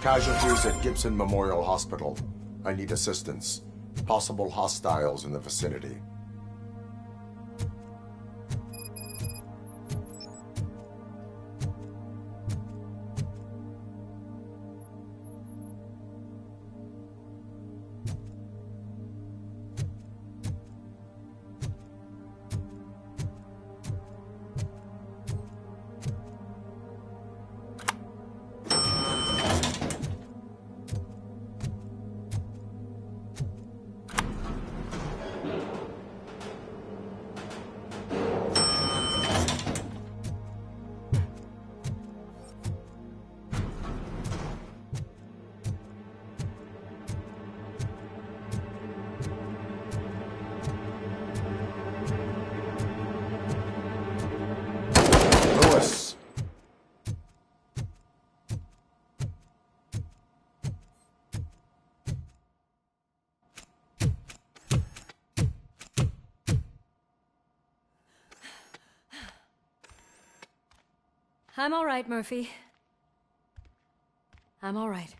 Casualties at Gibson Memorial Hospital. I need assistance. Possible hostiles in the vicinity. I'm all right, Murphy. I'm all right.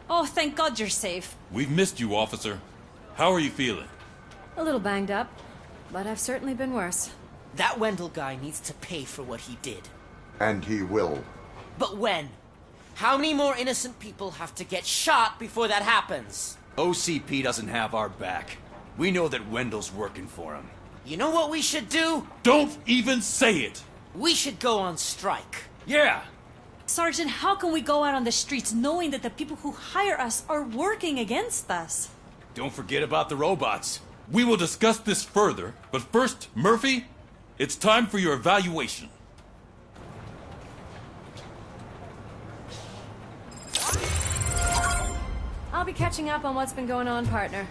Oh, thank God you're safe. We've missed you, officer. How are you feeling? A little banged up, but I've certainly been worse. That Wendell guy needs to pay for what he did. And he will. But when? How many more innocent people have to get shot before that happens? OCP doesn't have our back. We know that Wendell's working for him. You know what we should do? Don't even say it! We should go on strike. Yeah! Sergeant, how can we go out on the streets knowing that the people who hire us are working against us? Don't forget about the robots. We will discuss this further, but first, Murphy, it's time for your evaluation. I'll be catching up on what's been going on, partner.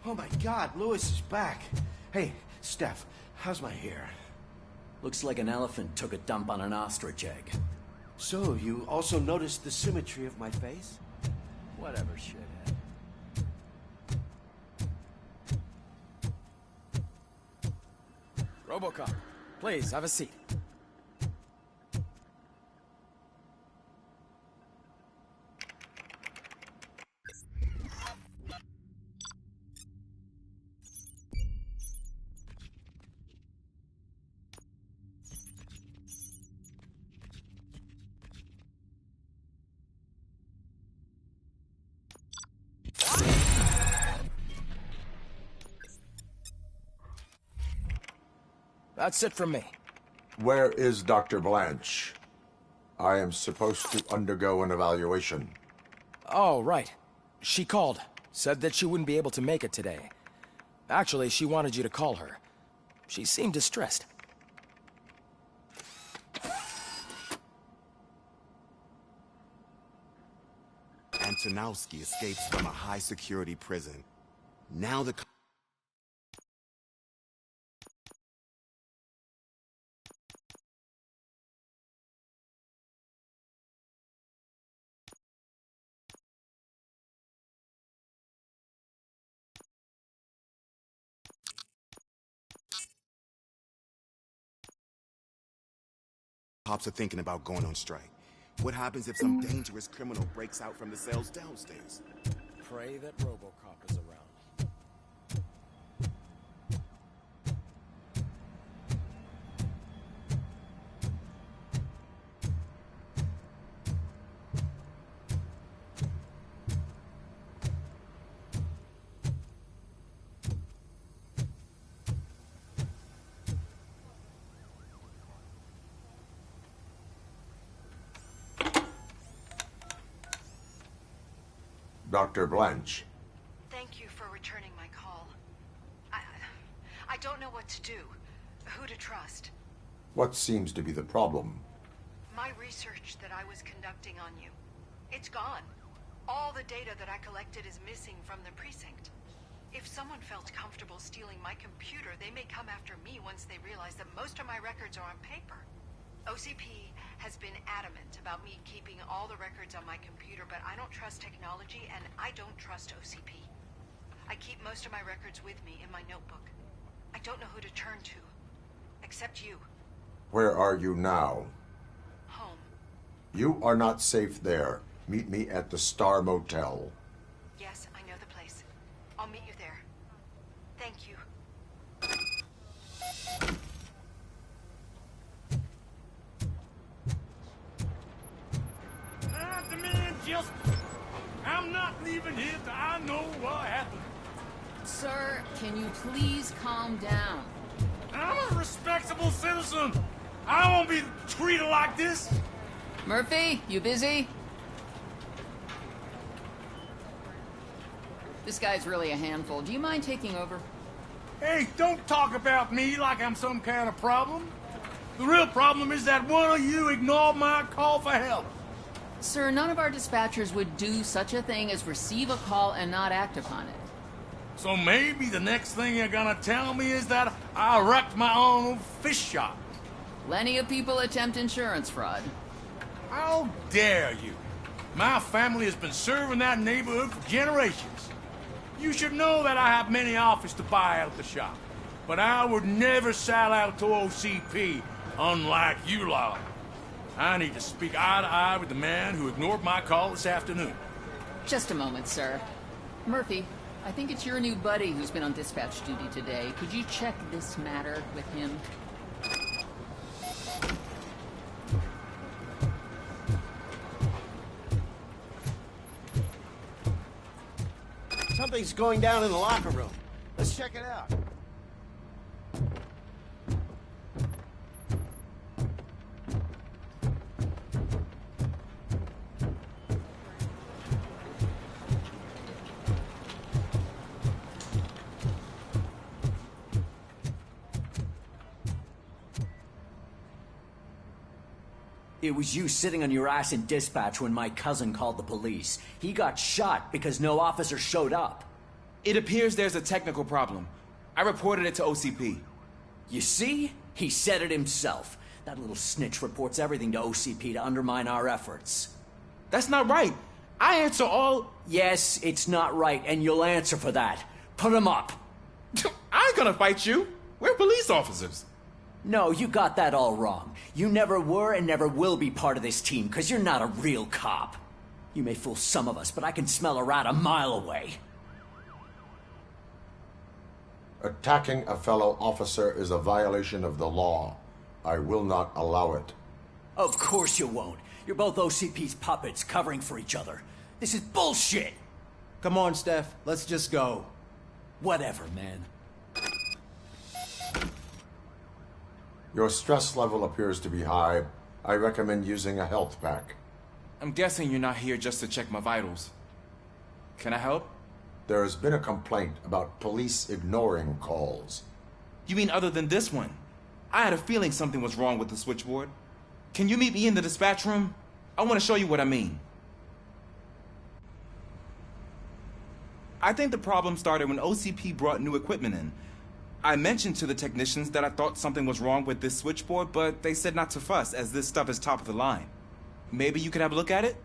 Oh my God, Lewis is back. Hey, Steph, how's my hair? Looks like an elephant took a dump on an ostrich egg. So, you also noticed the symmetry of my face? Whatever, shithead. Robocop, please, have a seat. That's it from me. Where is Dr. Blanche? I am supposed to undergo an evaluation. Oh, right. She called. Said that she wouldn't be able to make it today. Actually, she wanted you to call her. She seemed distressed. Antonowski escapes from a high-security prison. Now the cops are thinking about going on strike. What happens if some dangerous criminal breaks out from the cells downstairs? Pray that Robocop is around. Dr. Blanche. Thank you for returning my call. I don't know what to do. Who to trust. What seems to be the problem? My research that I was conducting on you. It's gone. All the data that I collected is missing from the precinct. If someone felt comfortable stealing my computer, they may come after me once they realize that most of my records are on paper. OCP has been adamant about me keeping all the records on my computer, but I don't trust technology and I don't trust OCP. I keep most of my records with me in my notebook. I don't know who to turn to, except you. Where are you now? Home. You are not safe there. Meet me at the Star Motel. Yes, I know the place. I'll meet you there. Thank you. I demand justice. I'm not leaving here till I know what happened. Sir, can you please calm down? I'm a respectable citizen. I don't want to be treated like this. Murphy, you busy? This guy's really a handful. Do you mind taking over? Hey, don't talk about me like I'm some kind of problem. The real problem is that one of you ignored my call for help. Sir, none of our dispatchers would do such a thing as receive a call and not act upon it. So maybe the next thing you're gonna tell me is that I wrecked my own fish shop. Plenty of people attempt insurance fraud. How dare you? My family has been serving that neighborhood for generations. You should know that I have many offers to buy out the shop. But I would never sell out to OCP, unlike you lot. I need to speak eye to eye with the man who ignored my call this afternoon. Just a moment, sir. Murphy, I think it's your new buddy who's been on dispatch duty today. Could you check this matter with him? Something's going down in the locker room. Let's check it out. It was you sitting on your ass in dispatch when my cousin called the police. He got shot because no officer showed up. It appears there's a technical problem. I reported it to OCP. You see? He said it himself. That little snitch reports everything to OCP to undermine our efforts. That's not right. I answer all... Yes, it's not right, and you'll answer for that. Put him up. I ain't gonna fight you. We're police officers. No, you got that all wrong. You never were and never will be part of this team, because you're not a real cop. You may fool some of us, but I can smell a rat a mile away. Attacking a fellow officer is a violation of the law. I will not allow it. Of course you won't. You're both OCP's puppets covering for each other. This is bullshit! Come on, Steph. Let's just go. Whatever, man. Your stress level appears to be high. I recommend using a health pack. I'm guessing you're not here just to check my vitals. Can I help? There has been a complaint about police ignoring calls. You mean other than this one? I had a feeling something was wrong with the switchboard. Can you meet me in the dispatch room? I want to show you what I mean. I think the problem started when OCP brought new equipment in. I mentioned to the technicians that I thought something was wrong with this switchboard, but they said not to fuss, as this stuff is top of the line. Maybe you could have a look at it?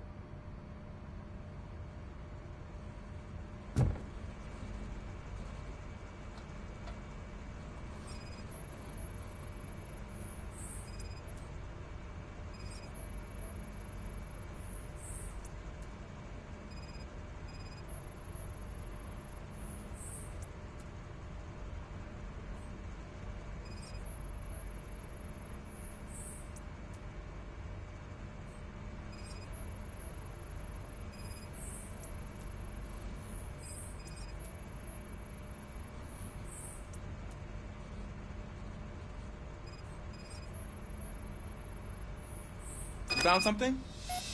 Found something?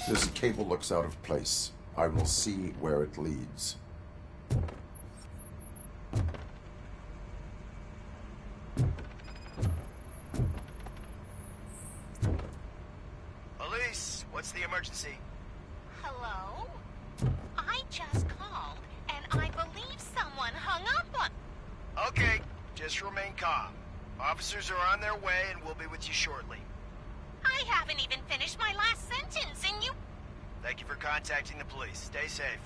This cable looks out of place. I will see where it leads. Police, what's the emergency? Hello? I just called, and I believe someone hung up on... Okay, just remain calm. Officers are on their way, and we'll be with you shortly. I haven't even finished my last sentence, and you... Thank you for contacting the police. Stay safe.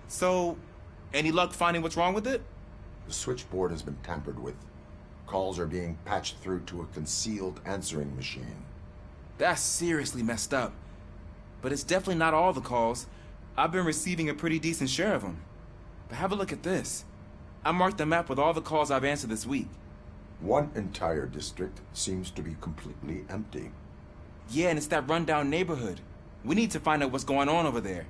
So, any luck finding what's wrong with it? The switchboard has been tampered with. Calls are being patched through to a concealed answering machine. That's seriously messed up. But it's definitely not all the calls. I've been receiving a pretty decent share of them. But have a look at this. I marked the map with all the calls I've answered this week. One entire district seems to be completely empty. Yeah, and it's that rundown neighborhood. We need to find out what's going on over there.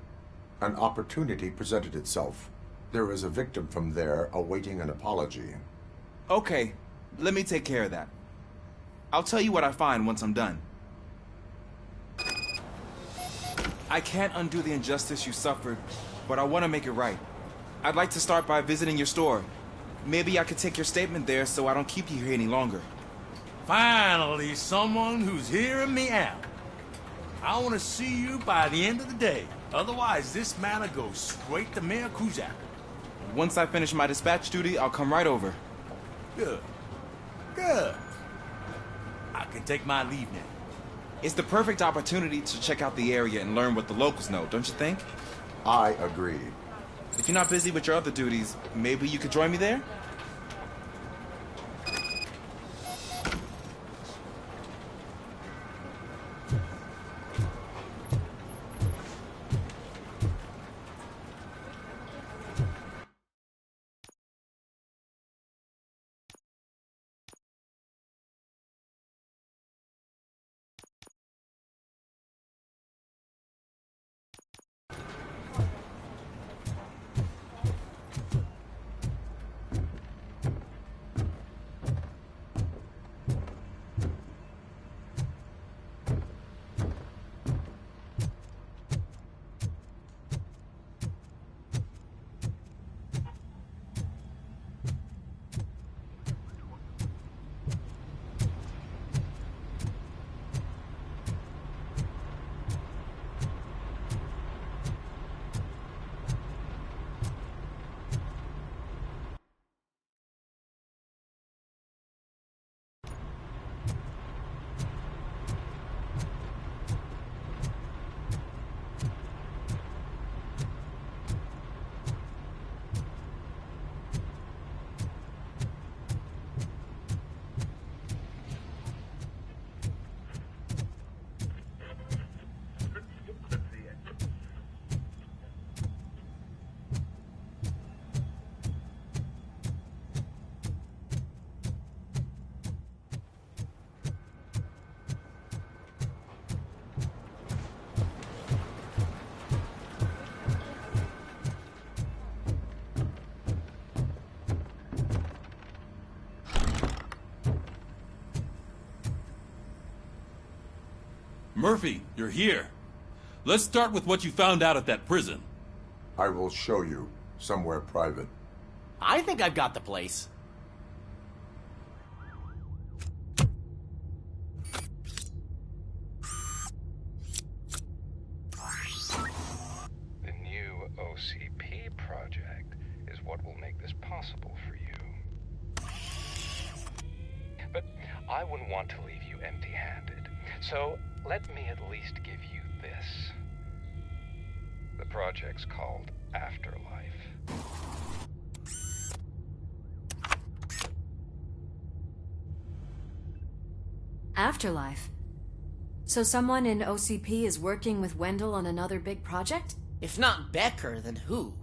An opportunity presented itself. There is a victim from there awaiting an apology. Okay, let me take care of that. I'll tell you what I find once I'm done. I can't undo the injustice you suffered, but I want to make it right. I'd like to start by visiting your store. Maybe I could take your statement there so I don't keep you here any longer. Finally, someone who's hearing me out. I want to see you by the end of the day. Otherwise, this matter goes straight to Mayor Kuzak. Once I finish my dispatch duty, I'll come right over. Good. Good. I can take my leave now. It's the perfect opportunity to check out the area and learn what the locals know, don't you think? I agree. If you're not busy with your other duties, maybe you could join me there? Murphy, you're here. Let's start with what you found out at that prison. I will show you somewhere private. I think I've got the place. The new OCP project is what will make this possible for you. But I wouldn't want to leave you empty-handed. So let me at least give you this. The project's called Afterlife. Afterlife? So someone in OCP is working with Wendell on another big project? If not Becker, then who?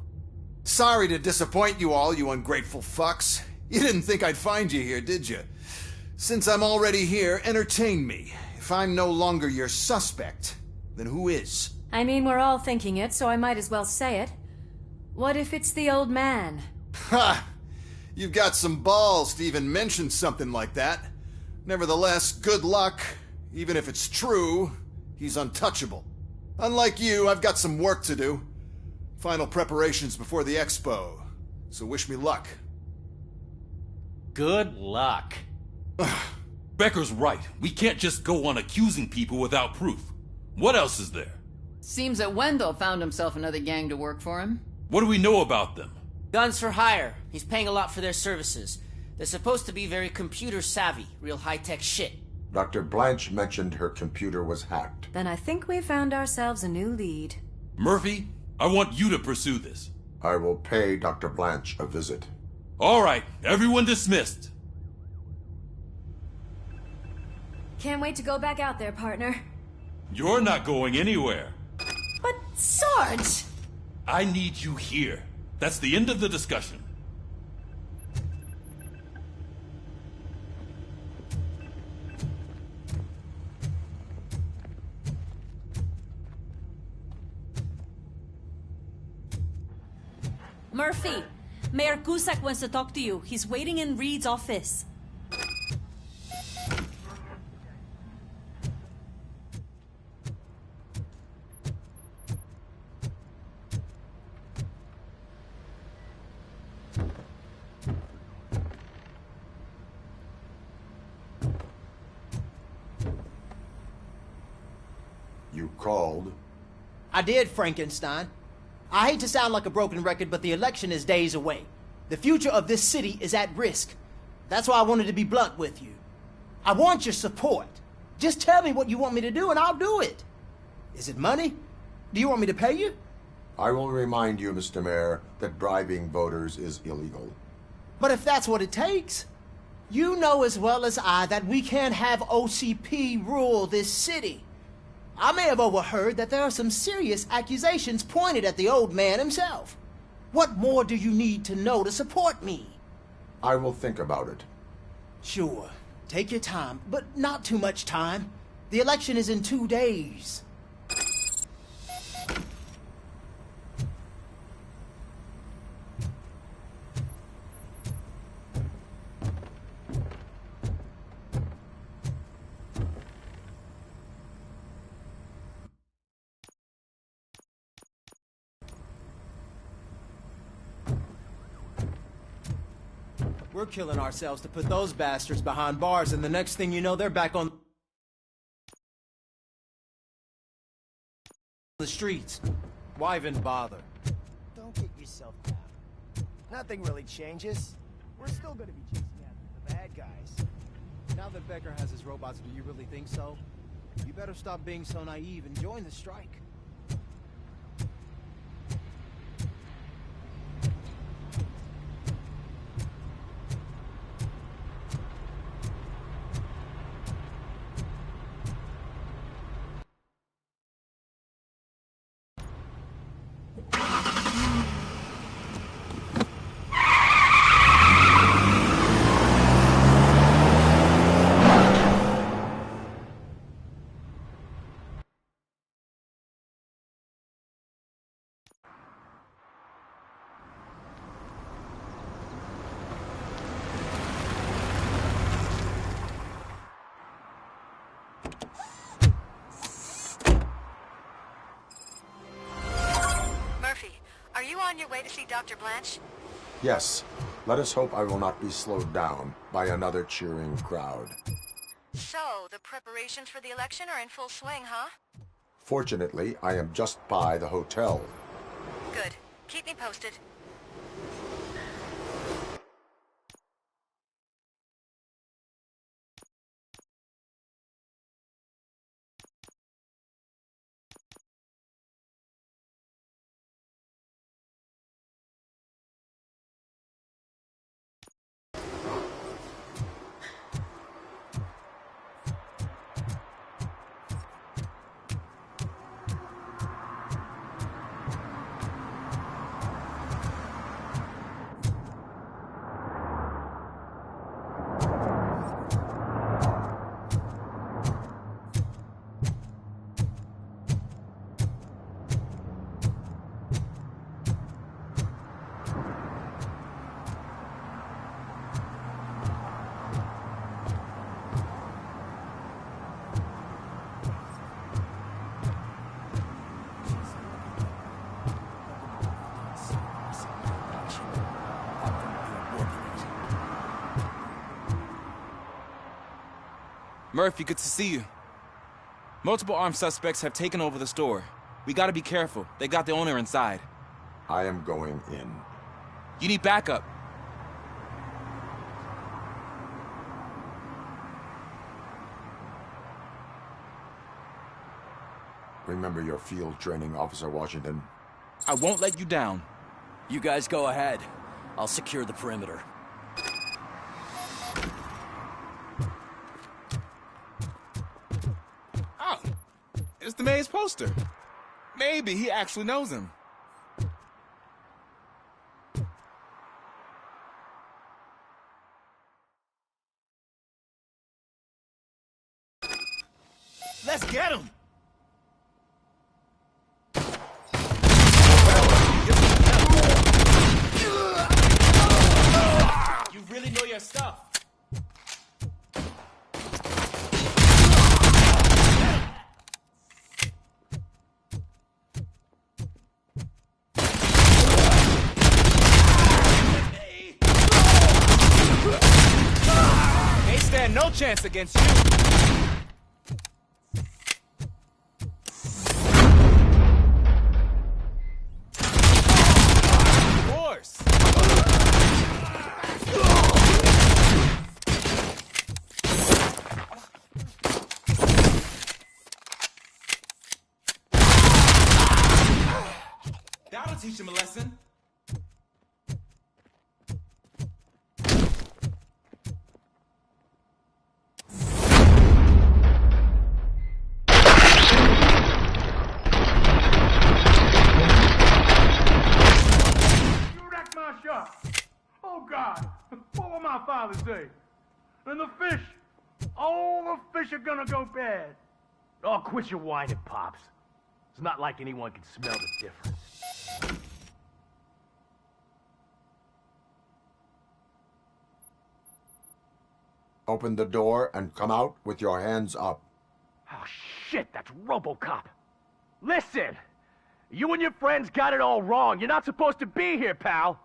Sorry to disappoint you all, you ungrateful fucks. You didn't think I'd find you here, did you? Since I'm already here, entertain me. If I'm no longer your suspect, then who is? I mean, we're all thinking it, so I might as well say it. What if it's the old man? Ha! You've got some balls to even mention something like that. Nevertheless, good luck. Even if it's true, he's untouchable. Unlike you, I've got some work to do. Final preparations before the expo. So wish me luck. Good luck. Becker's right. We can't just go on accusing people without proof. What else is there? Seems that Wendell found himself another gang to work for him. What do we know about them? Guns for hire. He's paying a lot for their services. They're supposed to be very computer savvy, real high-tech shit. Dr. Blanche mentioned her computer was hacked. Then I think we found ourselves a new lead. Murphy, I want you to pursue this. I will pay Dr. Blanche a visit. All right, everyone dismissed. Can't wait to go back out there, partner. You're not going anywhere. But, Sarge! I need you here. That's the end of the discussion. Murphy, Mayor Cusack wants to talk to you. He's waiting in Reed's office. You called? I did, Frankenstein. I hate to sound like a broken record, but the election is days away. The future of this city is at risk. That's why I wanted to be blunt with you. I want your support. Just tell me what you want me to do and I'll do it. Is it money? Do you want me to pay you? I will remind you, Mr. Mayor, that bribing voters is illegal. But if that's what it takes, you know as well as I that we can't have OCP rule this city. I may have overheard that there are some serious accusations pointed at the old man himself. What more do you need to know to support me? I will think about it. Sure. Take your time, but not too much time. The election is in 2 days. We're killing ourselves to put those bastards behind bars, and the next thing you know, they're back on the streets. Why even bother? Don't get yourself down. Nothing really changes. We're still gonna be chasing after the bad guys. Now that Becker has his robots, do you really think so? You better stop being so naive and join the strike. Are you on your way to see Dr. Blanche? Yes. Let us hope I will not be slowed down by another cheering crowd. So, the preparations for the election are in full swing, huh? Fortunately, I am just by the hotel. Good. Keep me posted. Murphy, good to see you. Multiple armed suspects have taken over the store. We gotta be careful. They got the owner inside. I am going in. You need backup. Remember your field training, Officer Washington. I won't let you down. You guys go ahead. I'll secure the perimeter. Oh, it's the mayor's poster. Maybe he actually knows him. Let's get him! You really know your stuff. They stand no chance against you. That'll teach him a lesson. You wrecked my shop. Oh, God. What will my father say? And the fish. All the fish are gonna go bad. Oh, quit your whining, Pops. It's not like anyone can smell the difference. Open the door and come out with your hands up. Oh, shit, that's Robocop. Listen, you and your friends got it all wrong. You're not supposed to be here, pal.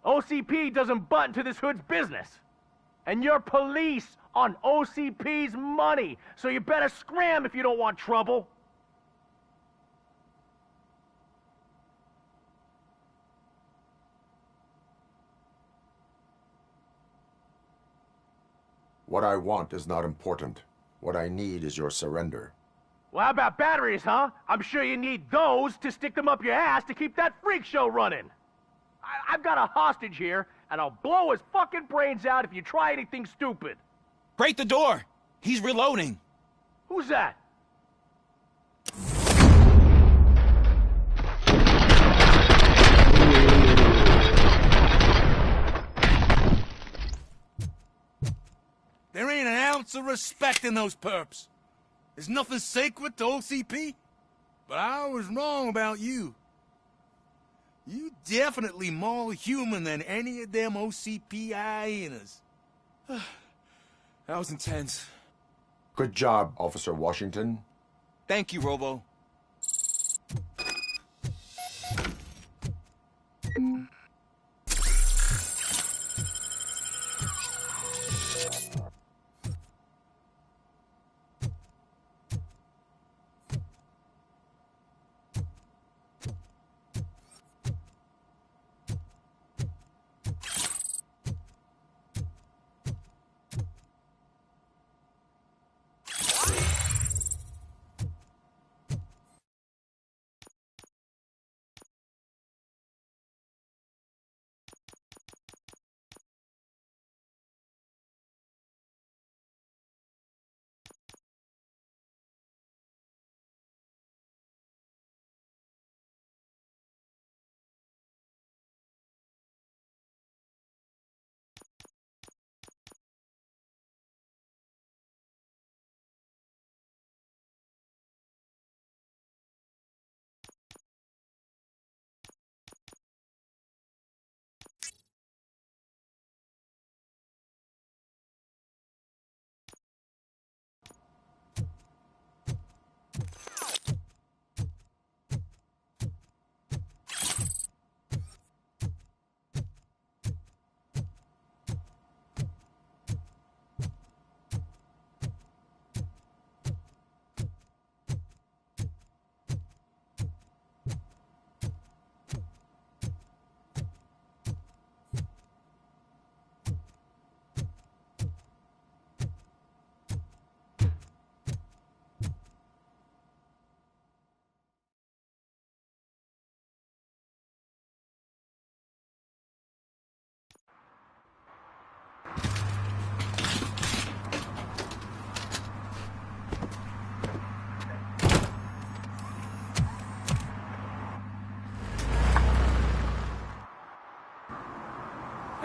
OCP doesn't butt into this hood's business. And you're police on OCP's money, so you better scram if you don't want trouble. What I want is not important. What I need is your surrender. Well, how about batteries, huh? I'm sure you need those to stick them up your ass to keep that freak show running. I've got a hostage here, and I'll blow his fucking brains out if you try anything stupid. Break the door! He's reloading. Who's that? There ain't an ounce of respect in those perps. There's nothing sacred to OCP. But I was wrong about you. You definitely more human than any of them OCP hyenas. That was intense. Good job, Officer Washington. Thank you, Robo.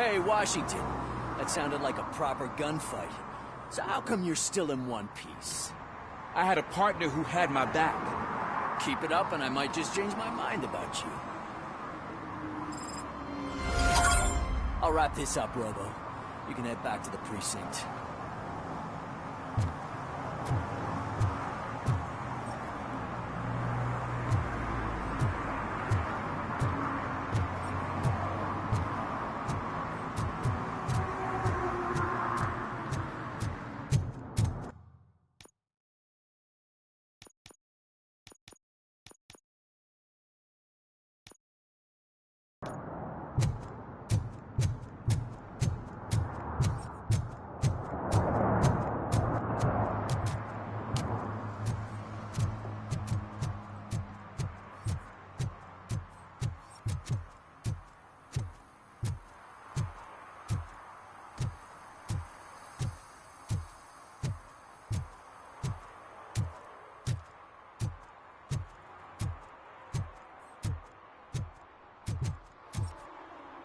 Hey, Washington. That sounded like a proper gunfight. So how come you're still in one piece? I had a partner who had my back. Keep it up and I might just change my mind about you. I'll wrap this up, Robo. You can head back to the precinct.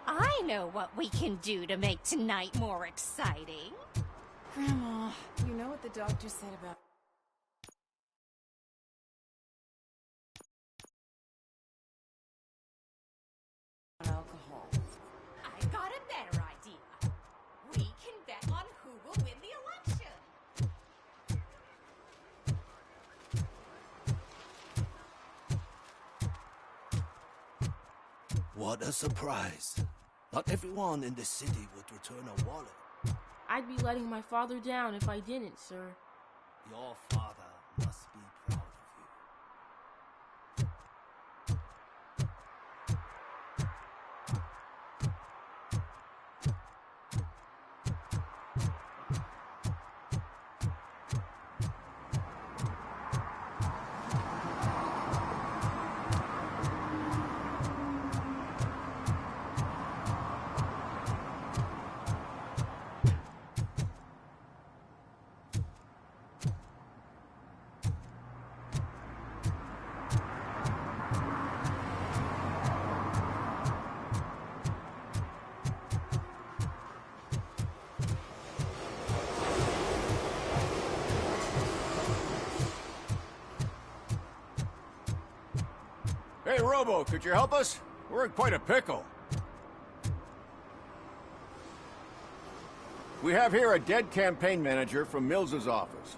I know what we can do to make tonight more exciting. Grandma, you know what the doctor said about... alcohol. I got a better idea. We can bet on who will win the election. What a surprise. Not everyone in the city would return a wallet. I'd be letting my father down if I didn't, sir. Your father must be proud of Hey, Robo, could you help us? We're in quite a pickle. We have here a dead campaign manager from Mills's office.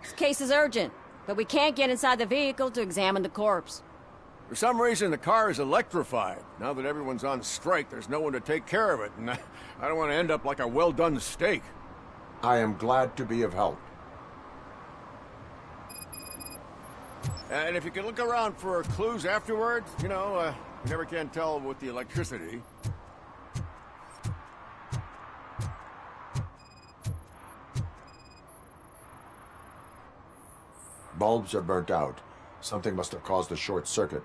This case is urgent, but we can't get inside the vehicle to examine the corpse. For some reason, the car is electrified. Now that everyone's on strike, there's no one to take care of it, and I don't want to end up like a well-done steak. I am glad to be of help. And if you can look around for clues afterwards, you know, you never can tell with the electricity. Bulbs are burnt out. Something must have caused a short circuit.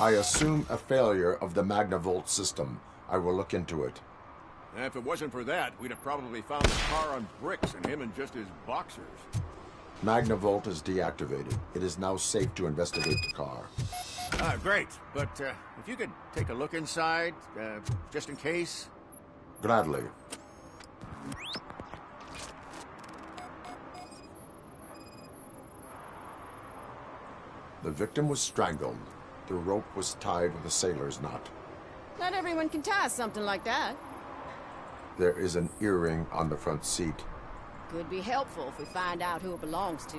I assume a failure of the Magnavolt system. I will look into it. And if it wasn't for that, we'd have probably found the car on bricks and him in just his boxers. Magnavolt is deactivated. It is now safe to investigate the car. Ah, great. But if you could take a look inside, just in case. Gladly. The victim was strangled. The rope was tied with a sailor's knot. Not everyone can tie something like that. There is an earring on the front seat. Could be helpful if we find out who it belongs to.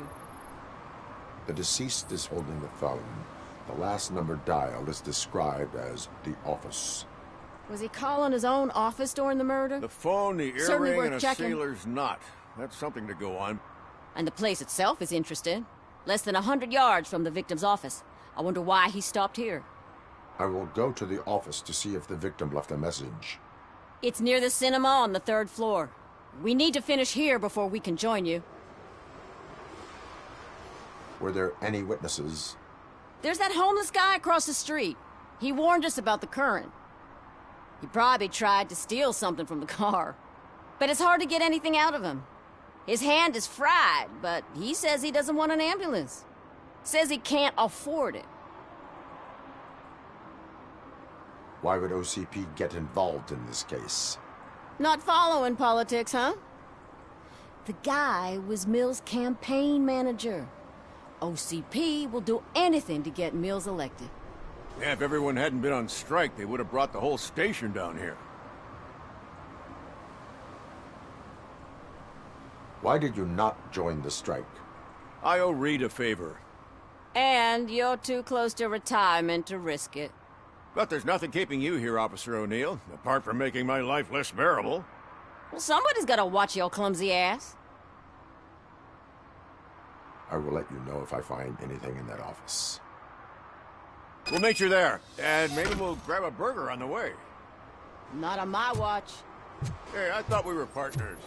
The deceased is holding the phone. The last number dialed is described as the office. Was he calling his own office during the murder? The phone, the Certainly earring, worth and a checking. sailor's knot. That's something to go on. And the place itself is interesting. Less than 100 yards from the victim's office. I wonder why he stopped here. I will go to the office to see if the victim left a message. It's near the cinema on the 3rd floor. We need to finish here before we can join you. Were there any witnesses? There's that homeless guy across the street. He warned us about the current. He probably tried to steal something from the car. But it's hard to get anything out of him. His hand is fried, but he says he doesn't want an ambulance. Says he can't afford it. Why would OCP get involved in this case? Not following politics, huh? The guy was Mills' campaign manager. OCP will do anything to get Mills elected. Yeah, if everyone hadn't been on strike, they would have brought the whole station down here. Why did you not join the strike? I owe Reed a favor. And you're too close to retirement to risk it. But there's nothing keeping you here, Officer O'Neill, apart from making my life less bearable. Well, somebody's gotta watch your clumsy ass. I will let you know if I find anything in that office. We'll meet you there, and maybe we'll grab a burger on the way. Not on my watch. Hey, I thought we were partners.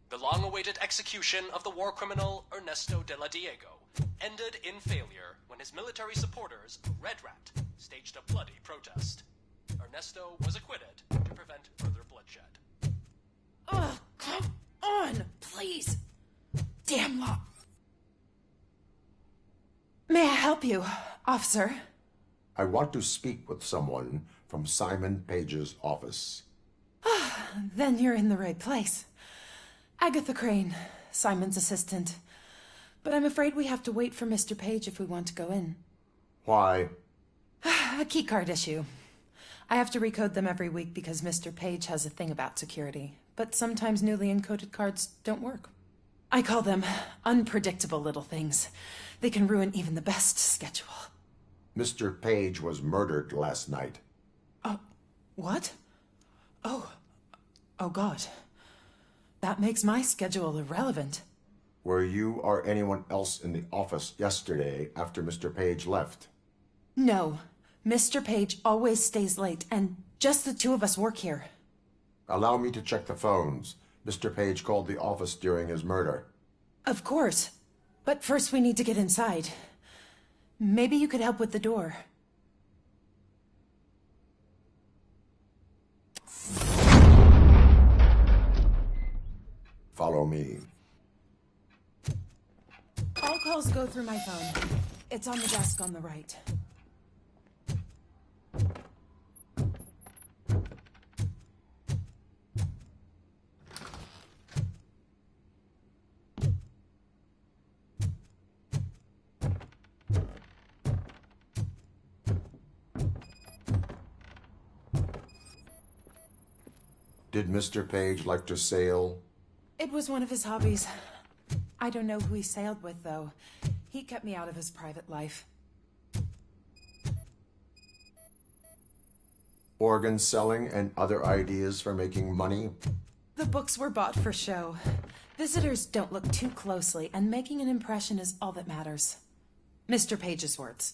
The long-awaited execution of the war criminal Ernesto de la Diego ended in failure when his military supporters, Red Rat, staged a bloody protest. Ernesto was acquitted to prevent further bloodshed. Ugh, come on, please. Damn law. May I help you, officer? I want to speak with someone from Simon Page's office. Then you're in the right place. Agatha Crane, Simon's assistant. But I'm afraid we have to wait for Mr. Page if we want to go in. Why? A keycard issue. I have to recode them every week because Mr. Page has a thing about security. But sometimes newly encoded cards don't work. I call them unpredictable little things. They can ruin even the best schedule. Mr. Page was murdered last night. What? Oh God. That makes my schedule irrelevant. Were you or anyone else in the office yesterday after Mr. Page left? No. Mr. Page always stays late, and just the two of us work here. Allow me to check the phones. Mr. Page called the office during his murder. Of course. But first we need to get inside. Maybe you could help with the door. Follow me. All calls go through my phone. It's on the desk on the right. Did Mr. Page like to sail? It was one of his hobbies. I don't know who he sailed with, though. He kept me out of his private life. Organ selling and other ideas for making money? The books were bought for show. Visitors don't look too closely, and making an impression is all that matters. Mr. Page's words.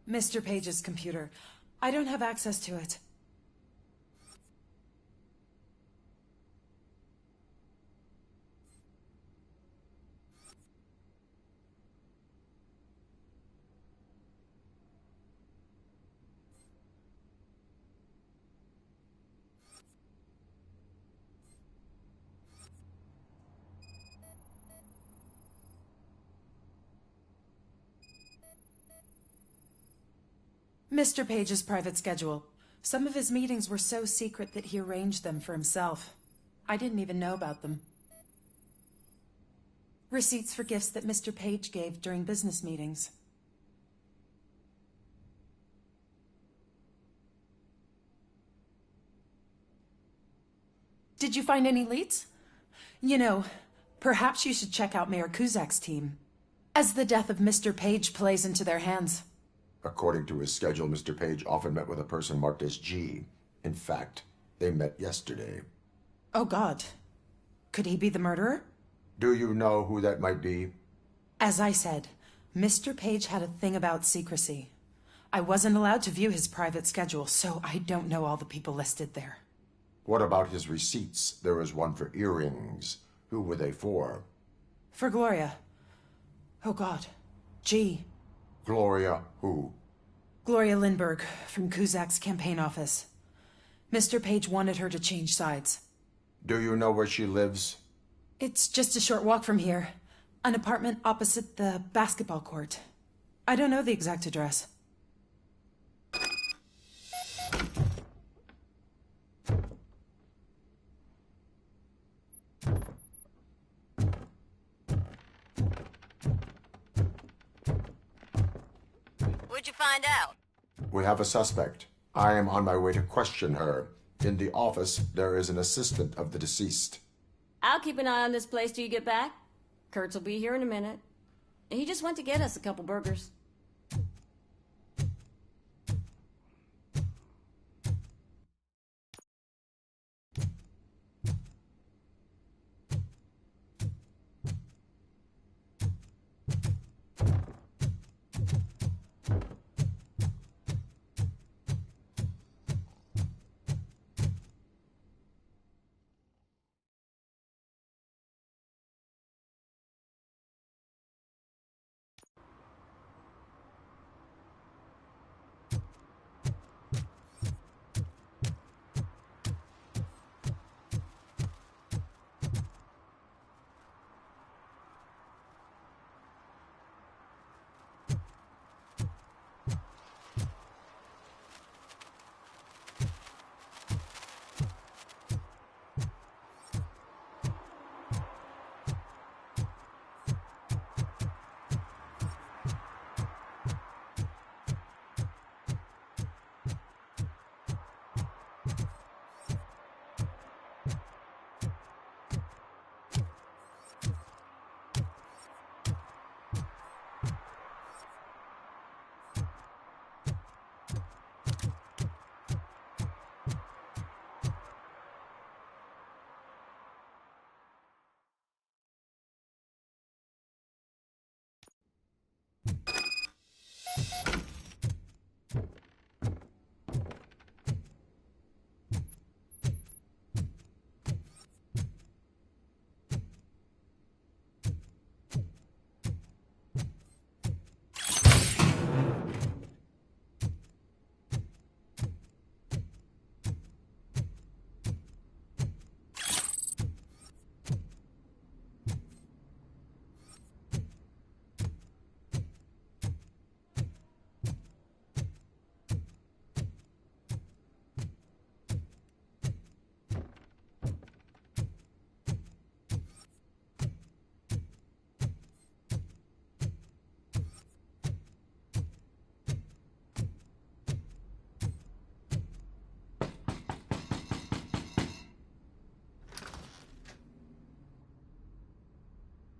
Mr. Page's computer. I don't have access to it. Mr. Page's private schedule. Some of his meetings were so secret that he arranged them for himself. I didn't even know about them. Receipts for gifts that Mr. Page gave during business meetings. Did you find any leads? You know, perhaps you should check out Mayor Kuzak's team, as the death of Mr. Page plays into their hands. According to his schedule, Mr. Page often met with a person marked as G. In fact, they met yesterday. Oh, God. Could he be the murderer? Do you know who that might be? As I said, Mr. Page had a thing about secrecy. I wasn't allowed to view his private schedule, so I don't know all the people listed there. What about his receipts? There was one for earrings. Who were they for? For Gloria. Oh, God. G. Gloria who? Gloria Lindbergh, from Kuzak's campaign office. Mr. Page wanted her to change sides. Do you know where she lives? It's just a short walk from here. An apartment opposite the basketball court. I don't know the exact address. What'd you find out? We have a suspect. I am on my way to question her. In the office, there is an assistant of the deceased. I'll keep an eye on this place till you get back. Kurtz will be here in a minute. He just went to get us a couple burgers.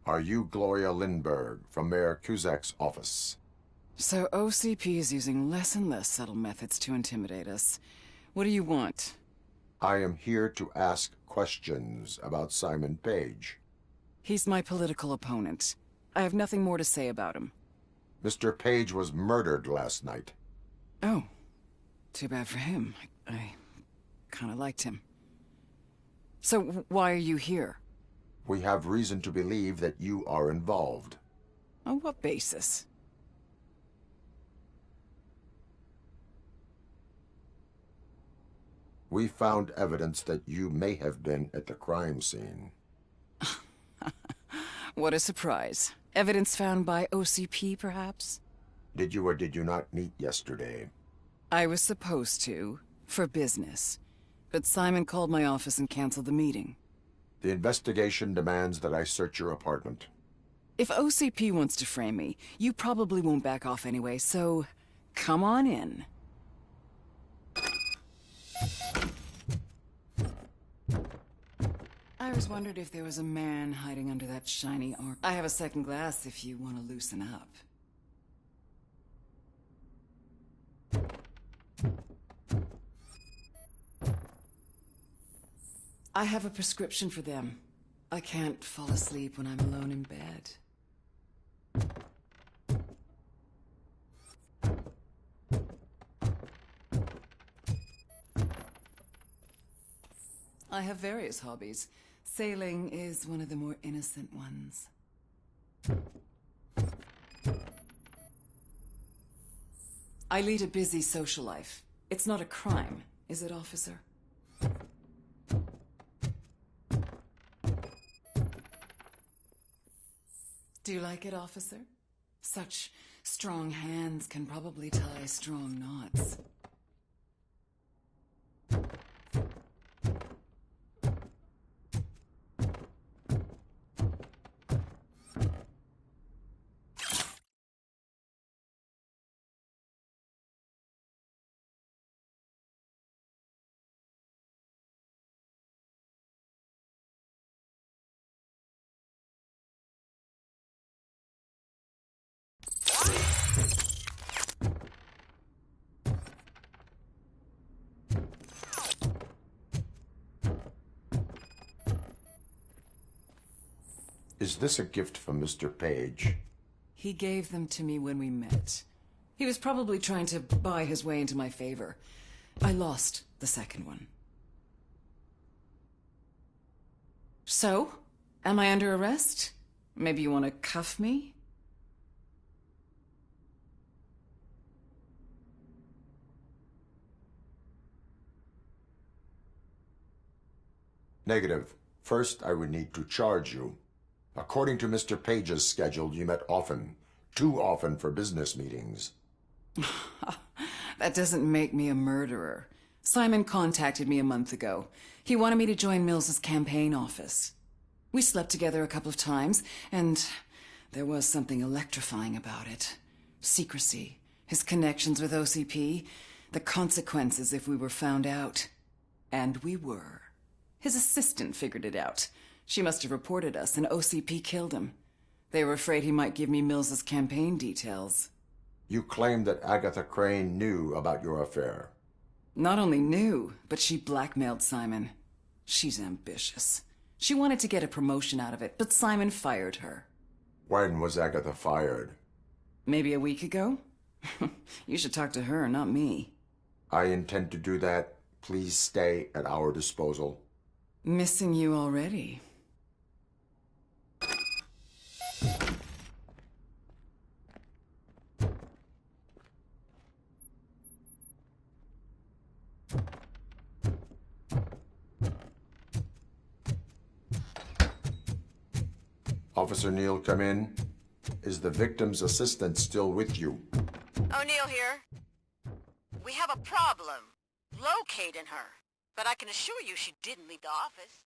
Are you Gloria Lindbergh from Mayor Cusack's office? So OCP is using less and less subtle methods to intimidate us. What do you want? I am here to ask questions about Simon Page. He's my political opponent. I have nothing more to say about him. Mr. Page was murdered last night. Oh. Too bad for him. I kind of liked him. So why are you here? We have reason to believe that you are involved. On what basis? We found evidence that you may have been at the crime scene. What a surprise. Evidence found by OCP, perhaps? Did you or did you not meet yesterday? I was supposed to, for business. But Simon called my office and canceled the meeting. The investigation demands that I search your apartment. If OCP wants to frame me, you probably won't back off anyway, so come on in. I always wondered if there was a man hiding under that shiny arm. I have a second glass if you want to loosen up. I have a prescription for them. I can't fall asleep when I'm alone in bed. I have various hobbies. Sailing is one of the more innocent ones. I lead a busy social life. It's not a crime, is it, officer? Do you like it, officer? Such strong hands can probably tie strong knots. Is this a gift from Mr. Page? He gave them to me when we met. He was probably trying to buy his way into my favor. I lost the second one. So? Am I under arrest? Maybe you want to cuff me? Negative. First, I would need to charge you. According to Mr. Page's schedule, you met often. Too often for business meetings. That doesn't make me a murderer. Simon contacted me a month ago. He wanted me to join Mills's campaign office. We slept together a couple of times, and there was something electrifying about it. Secrecy, his connections with OCP, the consequences if we were found out. And we were. His assistant figured it out. She must have reported us, and OCP killed him. They were afraid he might give me Mills's campaign details. You claim that Agatha Crane knew about your affair. Not only knew, but she blackmailed Simon. She's ambitious. She wanted to get a promotion out of it, but Simon fired her. When was Agatha fired? Maybe a week ago? You should talk to her, not me. I intend to do that. Please stay at our disposal. Missing you already. Officer Neal, come in. Is the victim's assistant still with you? O'Neill here. We have a problem locating her, but I can assure you she didn't leave the office.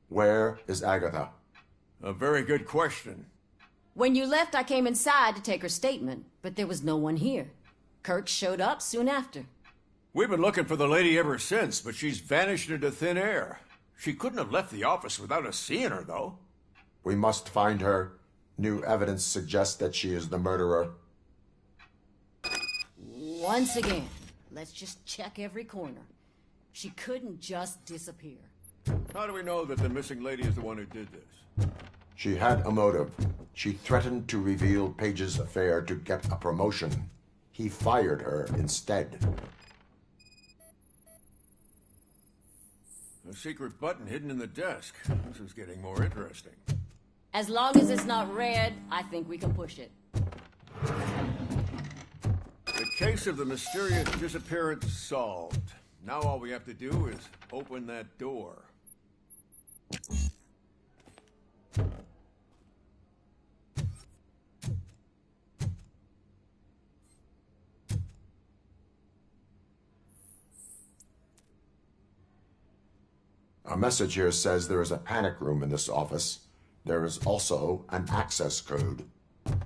Where is Agatha? A very good question. When you left, I came inside to take her statement, but there was no one here. Kirk showed up soon after. We've been looking for the lady ever since, but she's vanished into thin air. She couldn't have left the office without us seeing her, though. We must find her. New evidence suggests that she is the murderer. Once again, let's just check every corner. She couldn't just disappear. How do we know that the missing lady is the one who did this? She had a motive. She threatened to reveal Page's affair to get a promotion. He fired her instead. A secret button hidden in the desk. This is getting more interesting. As long as it's not red, I think we can push it. The case of the mysterious disappearance solved. Now all we have to do is open that door. A message here says there is a panic room in this office. There is also an access code.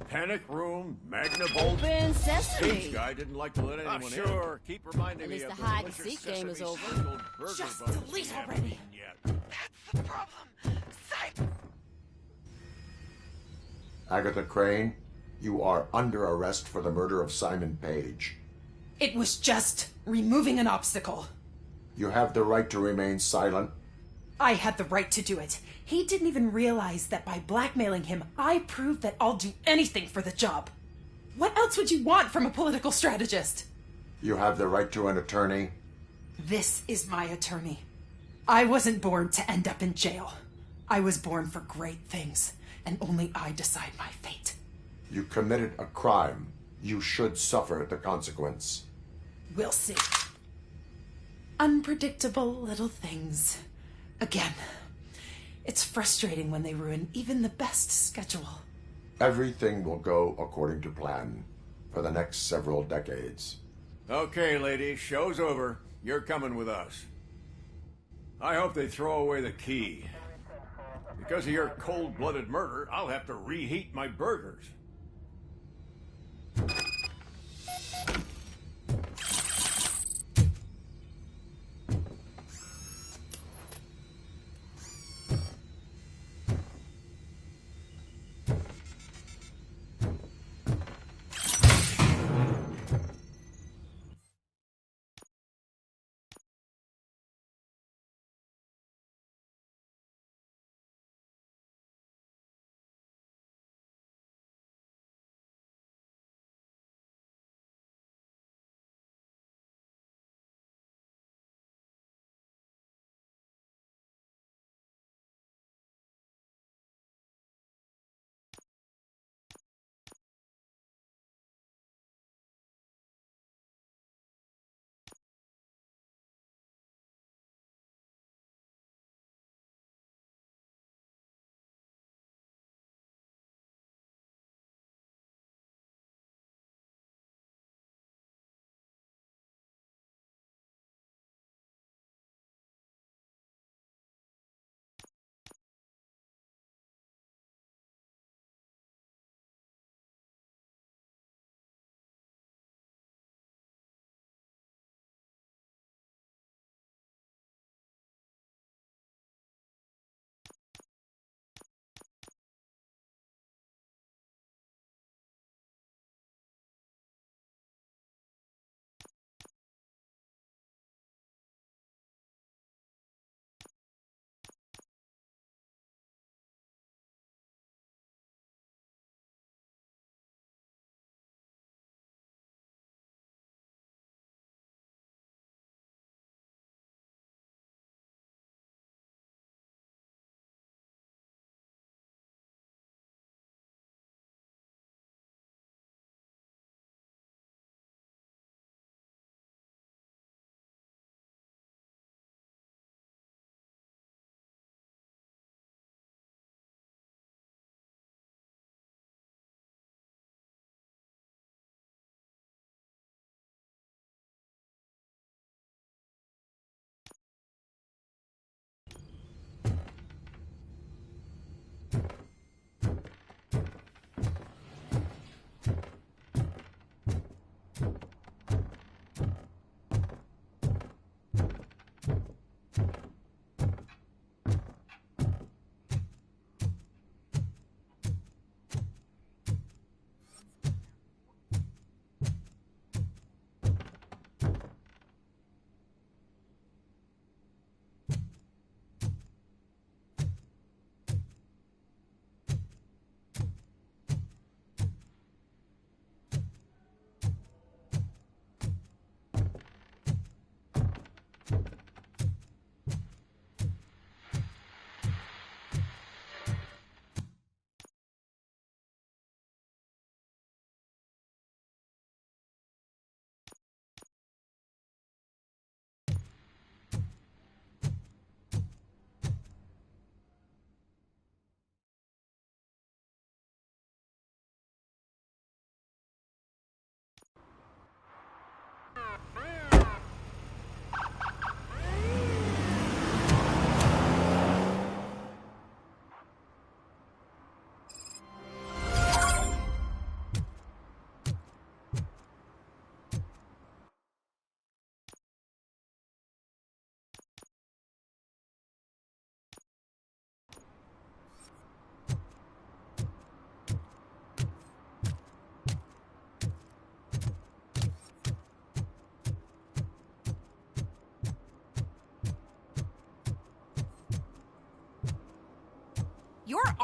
Panic room, Magnavolt. Open sesame. This guy didn't like to let anyone in. Sure, keep reminding At me least of the hide-and-seek game is over. Just delete already. That's the problem. Agatha Crane, you are under arrest for the murder of Simon Page. It was just removing an obstacle. You have the right to remain silent. I had the right to do it. He didn't even realize that by blackmailing him, I proved that I'll do anything for the job. What else would you want from a political strategist? You have the right to an attorney. This is my attorney. I wasn't born to end up in jail. I was born for great things, and only I decide my fate. You committed a crime. You should suffer the consequence. We'll see. Unpredictable little things. Again, it's frustrating when they ruin even the best schedule. Everything will go according to plan for the next several decades. Okay, lady, show's over. You're coming with us. I hope they throw away the key. Because of your cold-blooded murder, I'll have to reheat my burgers.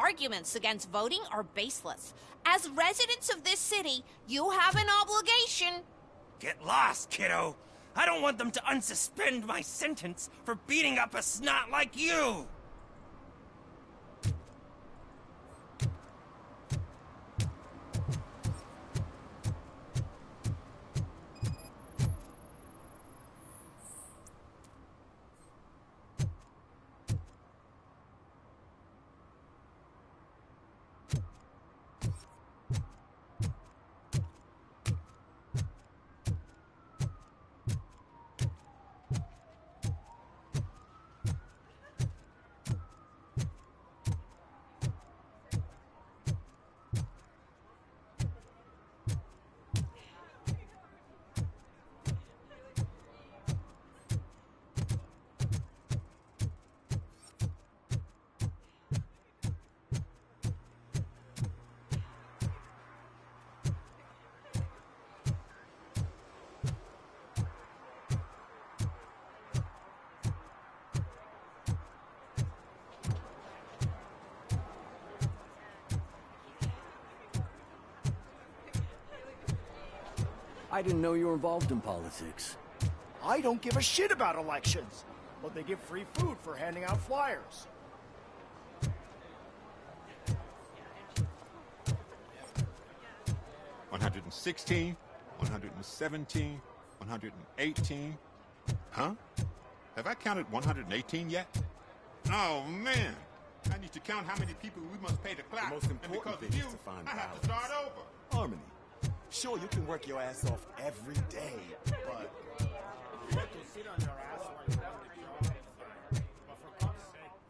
arguments against voting are baseless. As residents of this city, you have an obligation. Get lost, kiddo. I don't want them to unsuspend my sentence for beating up a snot like you. I didn't know you were involved in politics. I don't give a shit about elections, but they give free food for handing out flyers. $116, $117, $118. Huh? Have I counted 118 yet? Oh, man. I need to count how many people we must pay to clap. The most important thing is to find I have balance. to start over. Harmony. Sure, you can work your ass off every day, but... You have to sit on your ass while you're on the job. But for God's sake...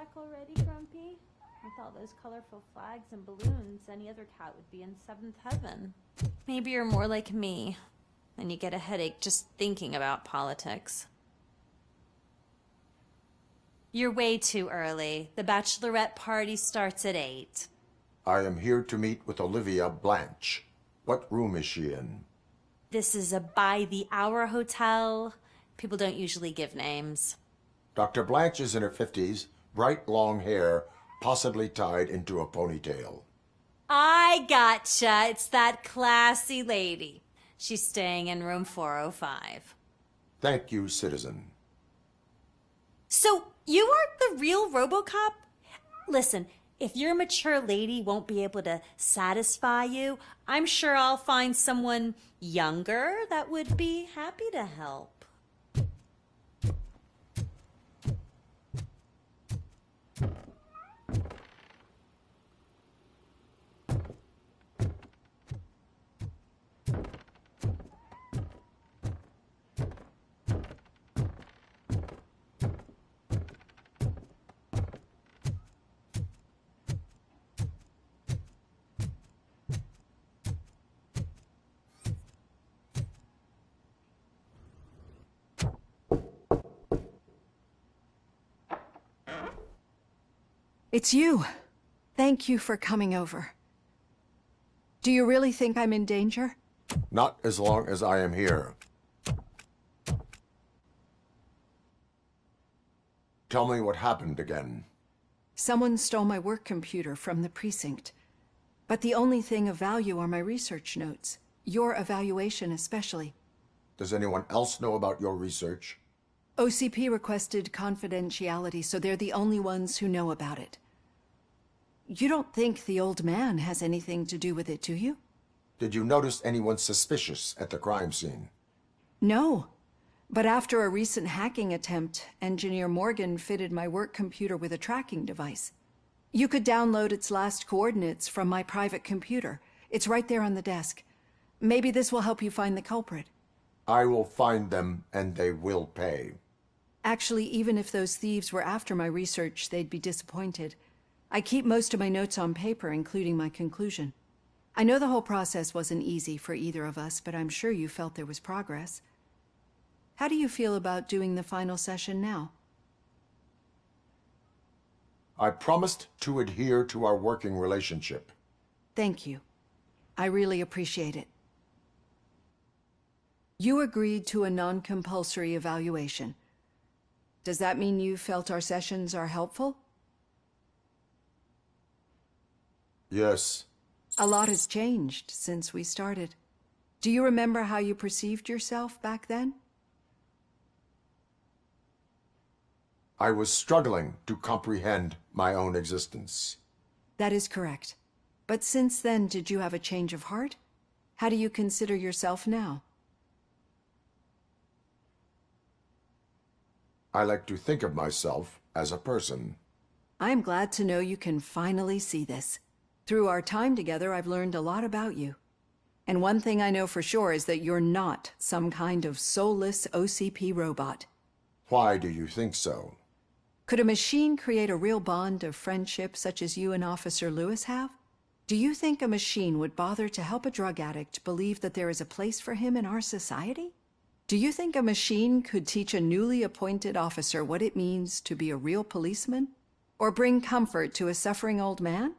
back already, Grumpy? With all those colorful flags and balloons, any other cat would be in seventh heaven. Maybe you're more like me, and you get a headache just thinking about politics. You're way too early. The bachelorette party starts at 8. I am here to meet with Olivia Blanche. What room is she in? This is a by-the-hour hotel. People don't usually give names. Dr. Blanche is in her 50s, bright long hair, possibly tied into a ponytail. I gotcha. It's that classy lady. She's staying in room 405. Thank you, citizen. So, you aren't the real Robocop? Listen, if your mature lady won't be able to satisfy you, I'm sure I'll find someone younger that would be happy to help. It's you. Thank you for coming over. Do you really think I'm in danger? Not as long as I am here. Tell me what happened again. Someone stole my work computer from the precinct. But the only thing of value are my research notes. Your evaluation especially. Does anyone else know about your research? OCP requested confidentiality, so they're the only ones who know about it. You don't think the old man has anything to do with it, do you? Did you notice anyone suspicious at the crime scene? No. But after a recent hacking attempt, Engineer Morgan fitted my work computer with a tracking device. You could download its last coordinates from my private computer. It's right there on the desk. Maybe this will help you find the culprit. I will find them, and they will pay. Actually, even if those thieves were after my research, they'd be disappointed. I keep most of my notes on paper, including my conclusion. I know the whole process wasn't easy for either of us, but I'm sure you felt there was progress. How do you feel about doing the final session now? I promised to adhere to our working relationship. Thank you. I really appreciate it. You agreed to a non-compulsory evaluation. Does that mean you felt our sessions are helpful? Yes. A lot has changed since we started. Do you remember how you perceived yourself back then? I was struggling to comprehend my own existence. That is correct. But since then, did you have a change of heart? How do you consider yourself now? I like to think of myself as a person. I'm glad to know you can finally see this. Through our time together, I've learned a lot about you. And one thing I know for sure is that you're not some kind of soulless OCP robot. Why do you think so? Could a machine create a real bond of friendship such as you and Officer Lewis have? Do you think a machine would bother to help a drug addict believe that there is a place for him in our society? Do you think a machine could teach a newly appointed officer what it means to be a real policeman? Or bring comfort to a suffering old man?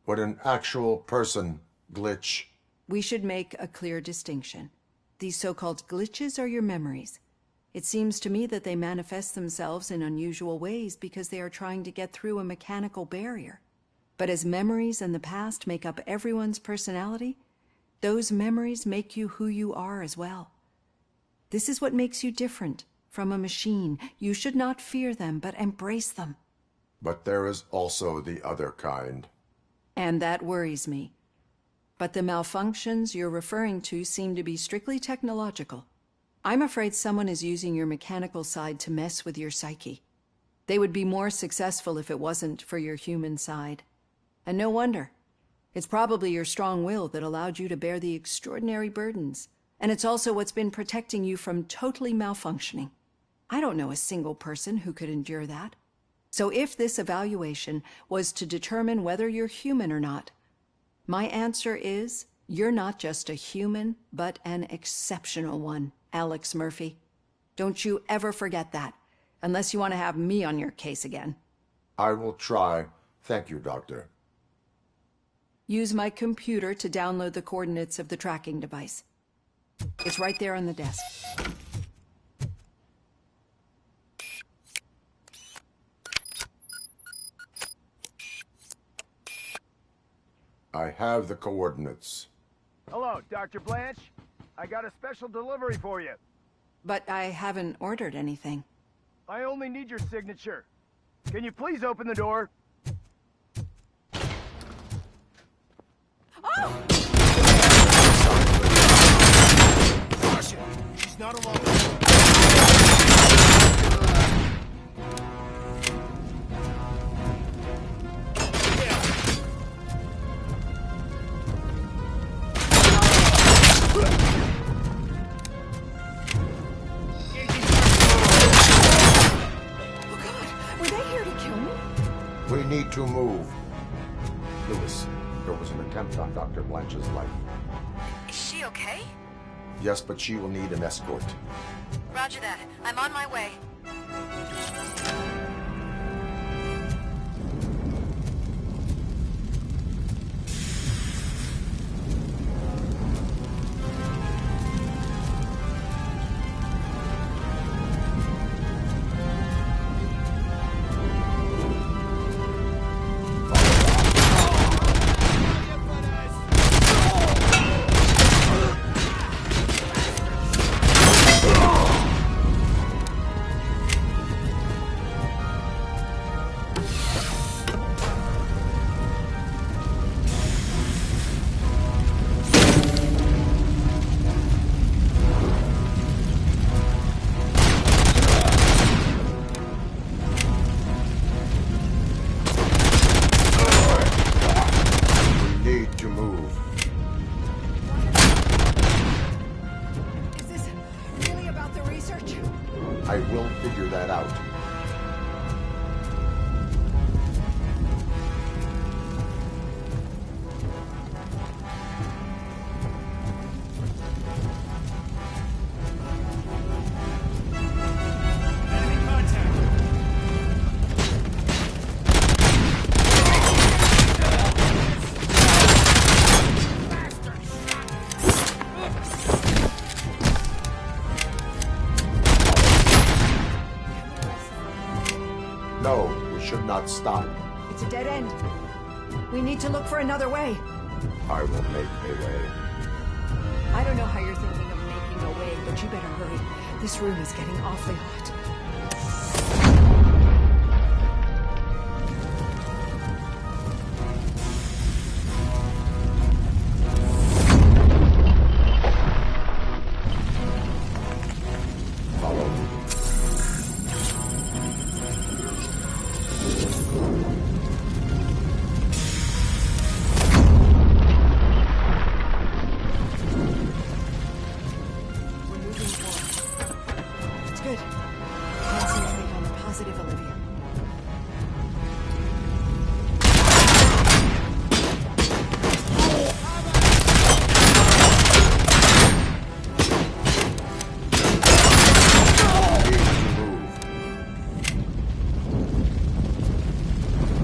Would an actual person glitch? We should make a clear distinction. These so-called glitches are your memories. It seems to me that they manifest themselves in unusual ways because they are trying to get through a mechanical barrier. But as memories and the past make up everyone's personality, those memories make you who you are as well. This is what makes you different from a machine. You should not fear them, but embrace them. But there is also the other kind. And that worries me. But the malfunctions you're referring to seem to be strictly technological. I'm afraid someone is using your mechanical side to mess with your psyche. They would be more successful if it wasn't for your human side. And no wonder. It's probably your strong will that allowed you to bear the extraordinary burdens. And it's also what's been protecting you from totally malfunctioning. I don't know a single person who could endure that. So if this evaluation was to determine whether you're human or not, my answer is you're not just a human, but an exceptional one, Alex Murphy. Don't you ever forget that, unless you want to have me on your case again. I will try. Thank you, Doctor. Use my computer to download the coordinates of the tracking device. It's right there on the desk. I have the coordinates. Hello, Dr. Blanche. I got a special delivery for you. But I haven't ordered anything. I only need your signature. Can you please open the door? Oh! Caution! He's not alone. We need to move. Lewis, there was an attempt on Dr. Blanche's life. Is she okay? Yes, but she will need an escort. Roger that. I'm on my way. I will figure that out. No, we should not stop. It's a dead end. We need to look for another way. I will make a way. I don't know how you're thinking of making a way, but you better hurry. This room is getting awfully hot.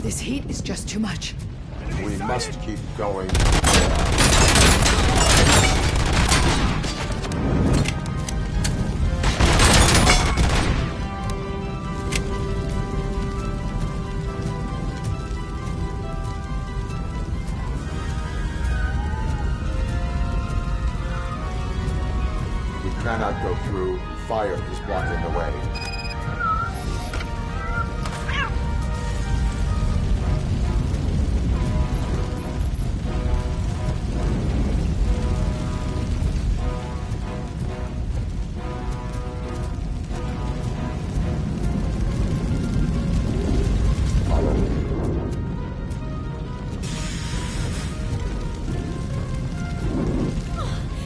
This heat is just too much. We must keep going. We cannot go through. Fire is blocking the way.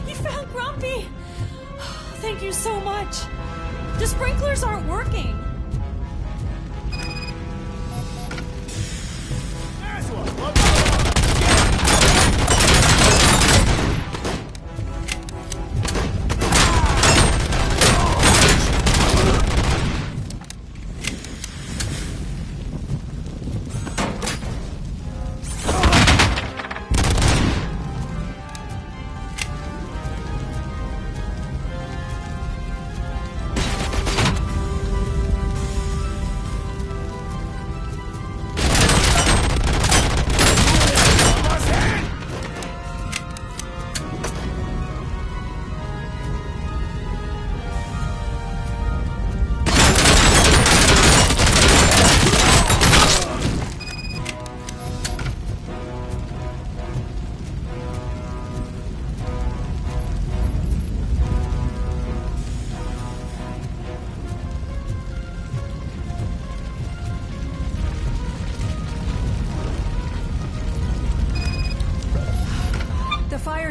You found Grumpy! Thank you so much. The sprinklers aren't working.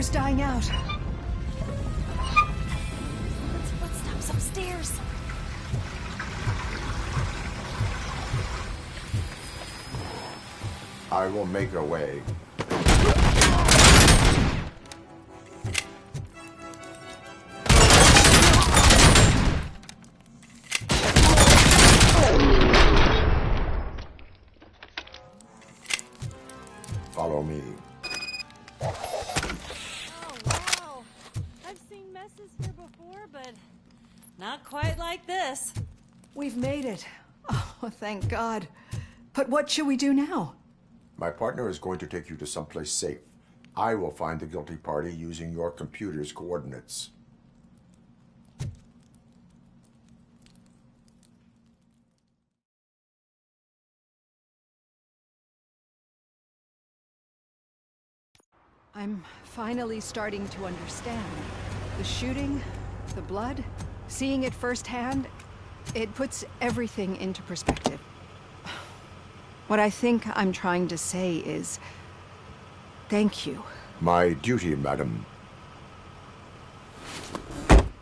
power's dying out. Footsteps upstairs. I will make a way. Follow me. Oh, wow. I've seen messes here before, but not quite like this. We've made it. Oh, thank God. But what should we do now? My partner is going to take you to someplace safe. I will find the guilty party using your computer's coordinates. I'm finally starting to understand. The shooting, the blood, seeing it firsthand, it puts everything into perspective. What I think I'm trying to say is, thank you. My duty, madam.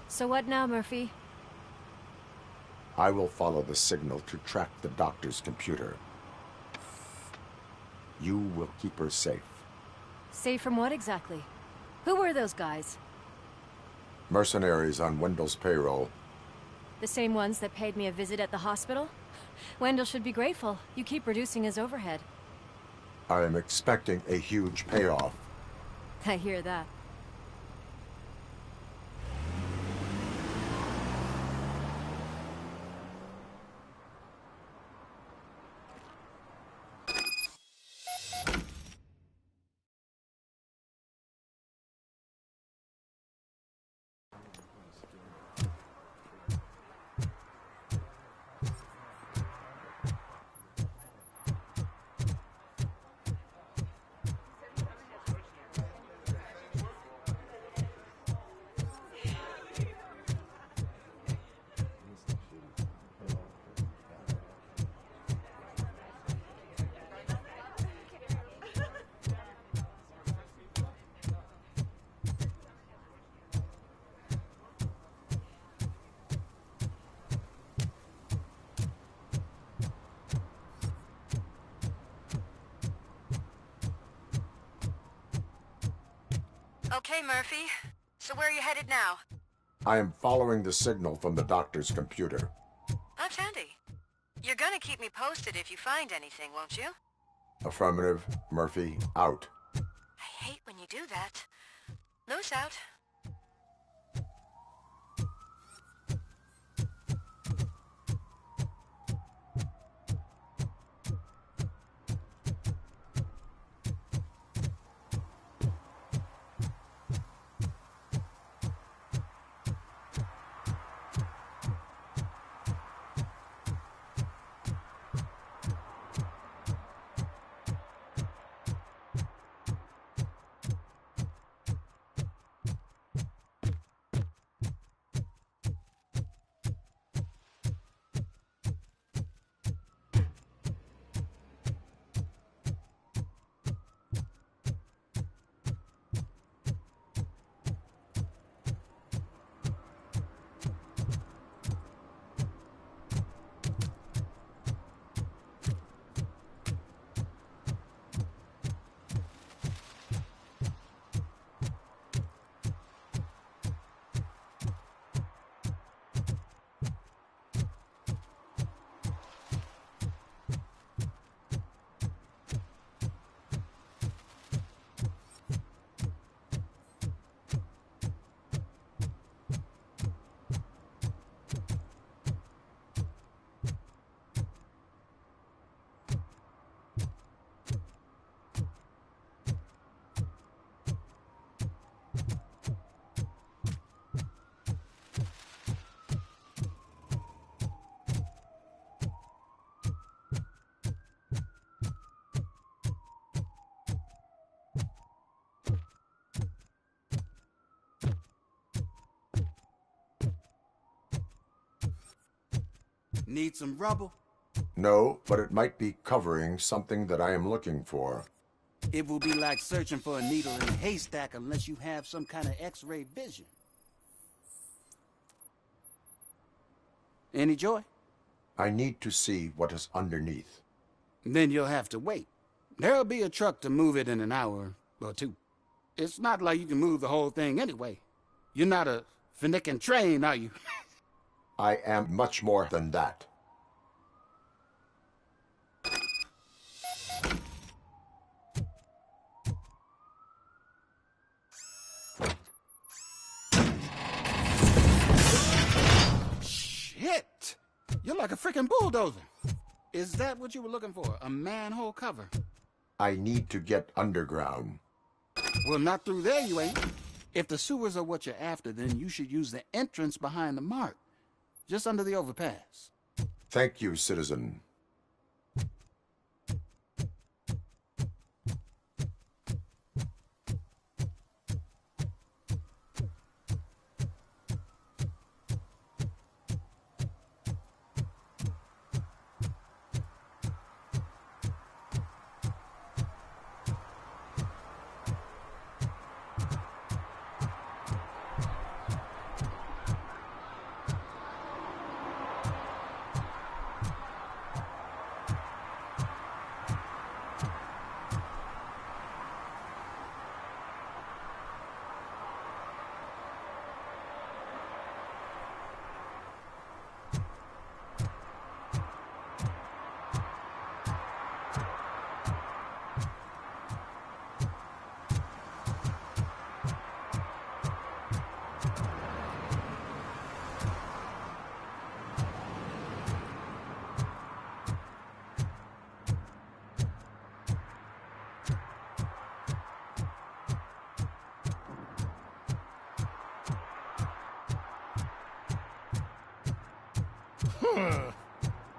So what now, Murphy? I will follow the signal to track the doctor's computer. You will keep her safe. Safe from what exactly? Who were those guys? Mercenaries on Wendell's payroll. The same ones that paid me a visit at the hospital? Wendell should be grateful. You keep reducing his overhead. I am expecting a huge payoff. I hear that. Okay, Murphy. So where are you headed now? I am following the signal from the doctor's computer. That's handy. You're gonna keep me posted if you find anything, won't you? Affirmative. Murphy, out. I hate when you do that. Loose out. Need some rubble? No, but it might be covering something that I am looking for. It will be like searching for a needle in a haystack unless you have some kind of X-ray vision. Any joy? I need to see what is underneath. Then you'll have to wait. There'll be a truck to move it in an hour or two. It's not like you can move the whole thing anyway. You're not a finicking train, are you? I am much more than that. Shit! You're like a freaking bulldozer. Is that what you were looking for? A manhole cover? I need to get underground. Well, not through there, you ain't. If the sewers are what you're after, then you should use the entrance behind the mark. Just under the overpass. Thank you, citizen.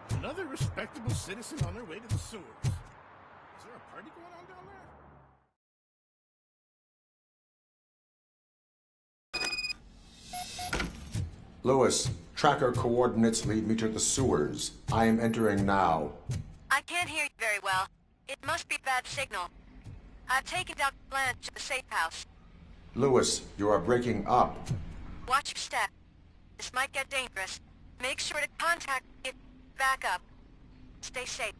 Another respectable citizen on their way to the sewers. Is there a party going on down there? Lewis, tracker coordinates lead me to the sewers. I am entering now. I can't hear you very well. It must be a bad signal. I've taken Dr. Blanche to the safe house. Lewis, you are breaking up. Watch your step. This might get dangerous. Make sure to contact me. Back up. Stay safe.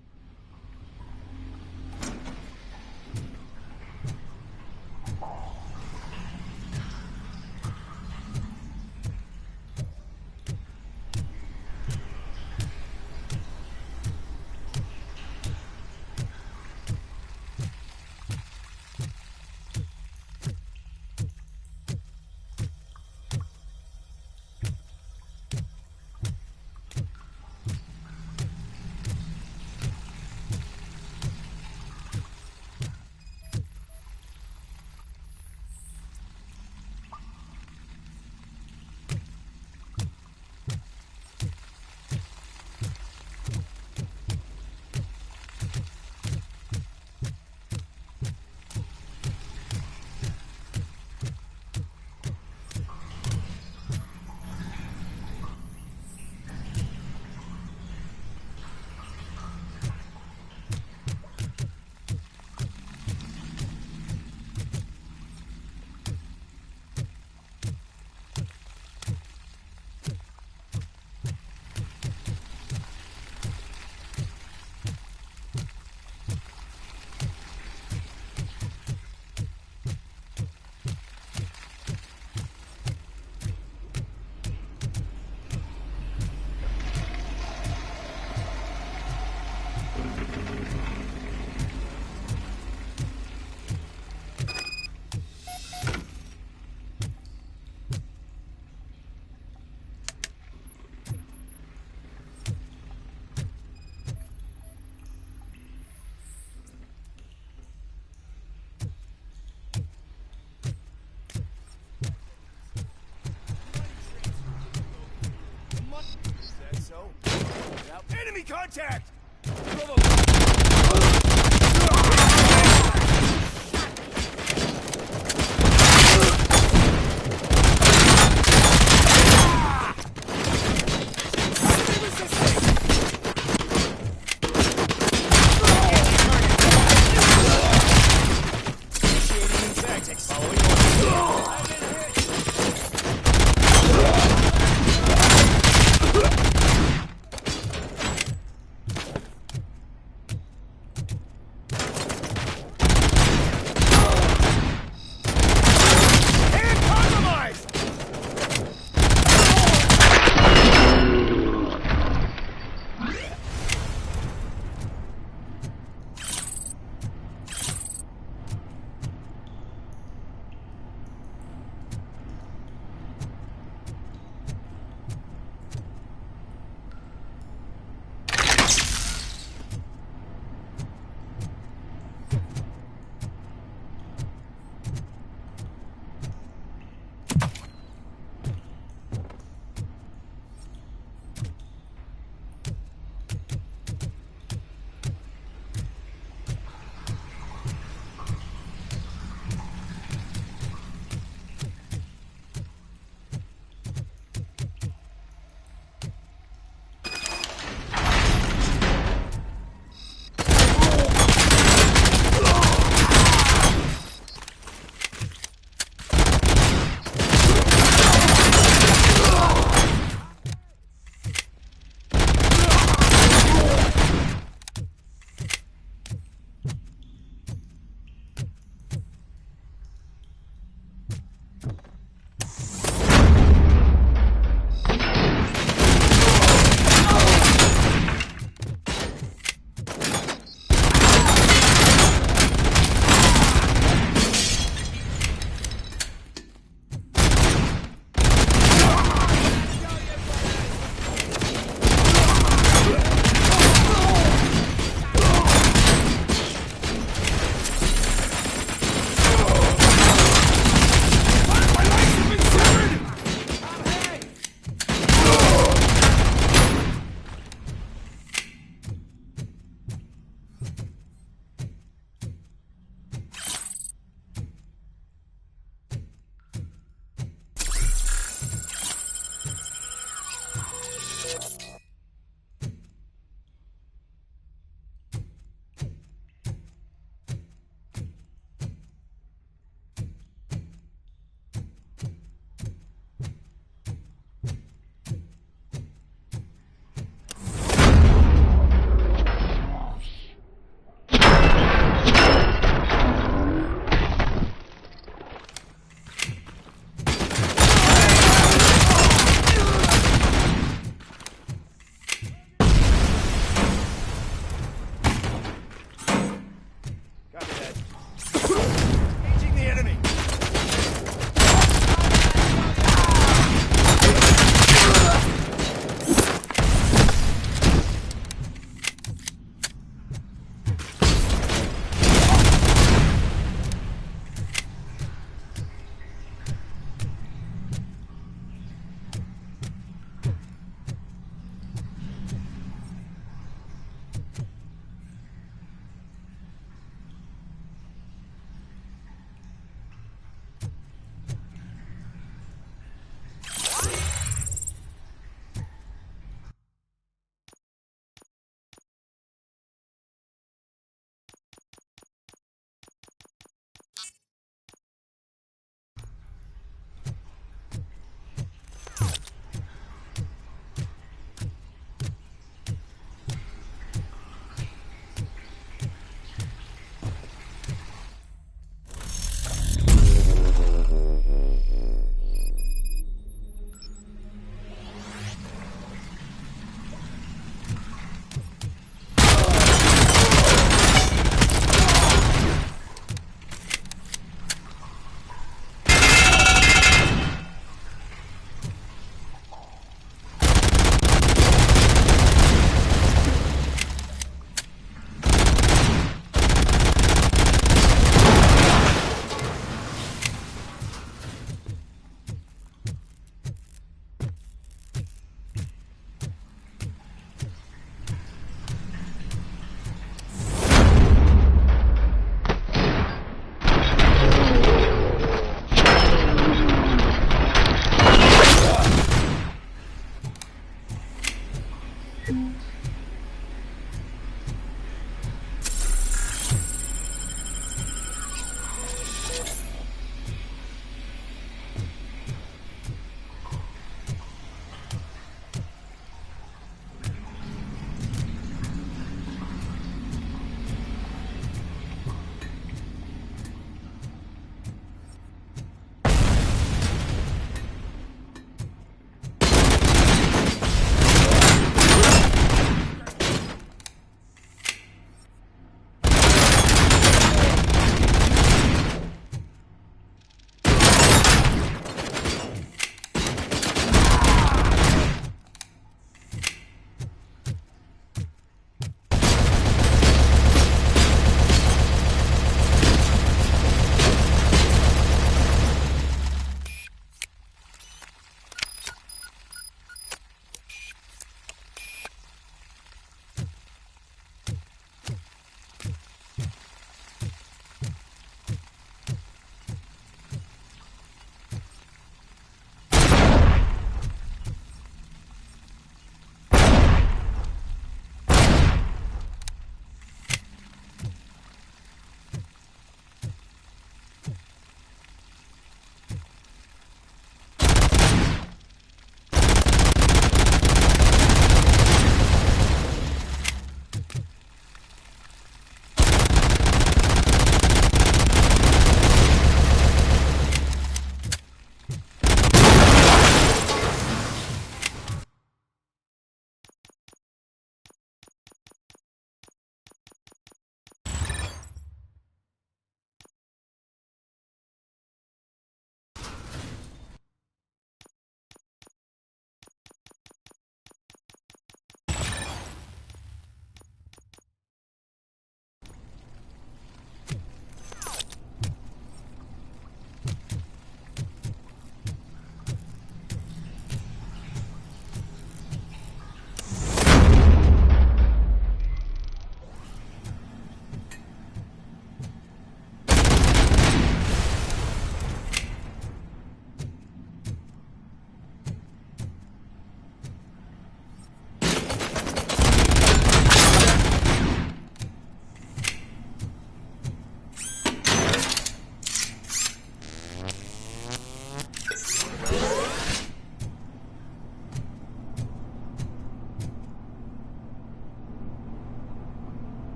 Enemy contact!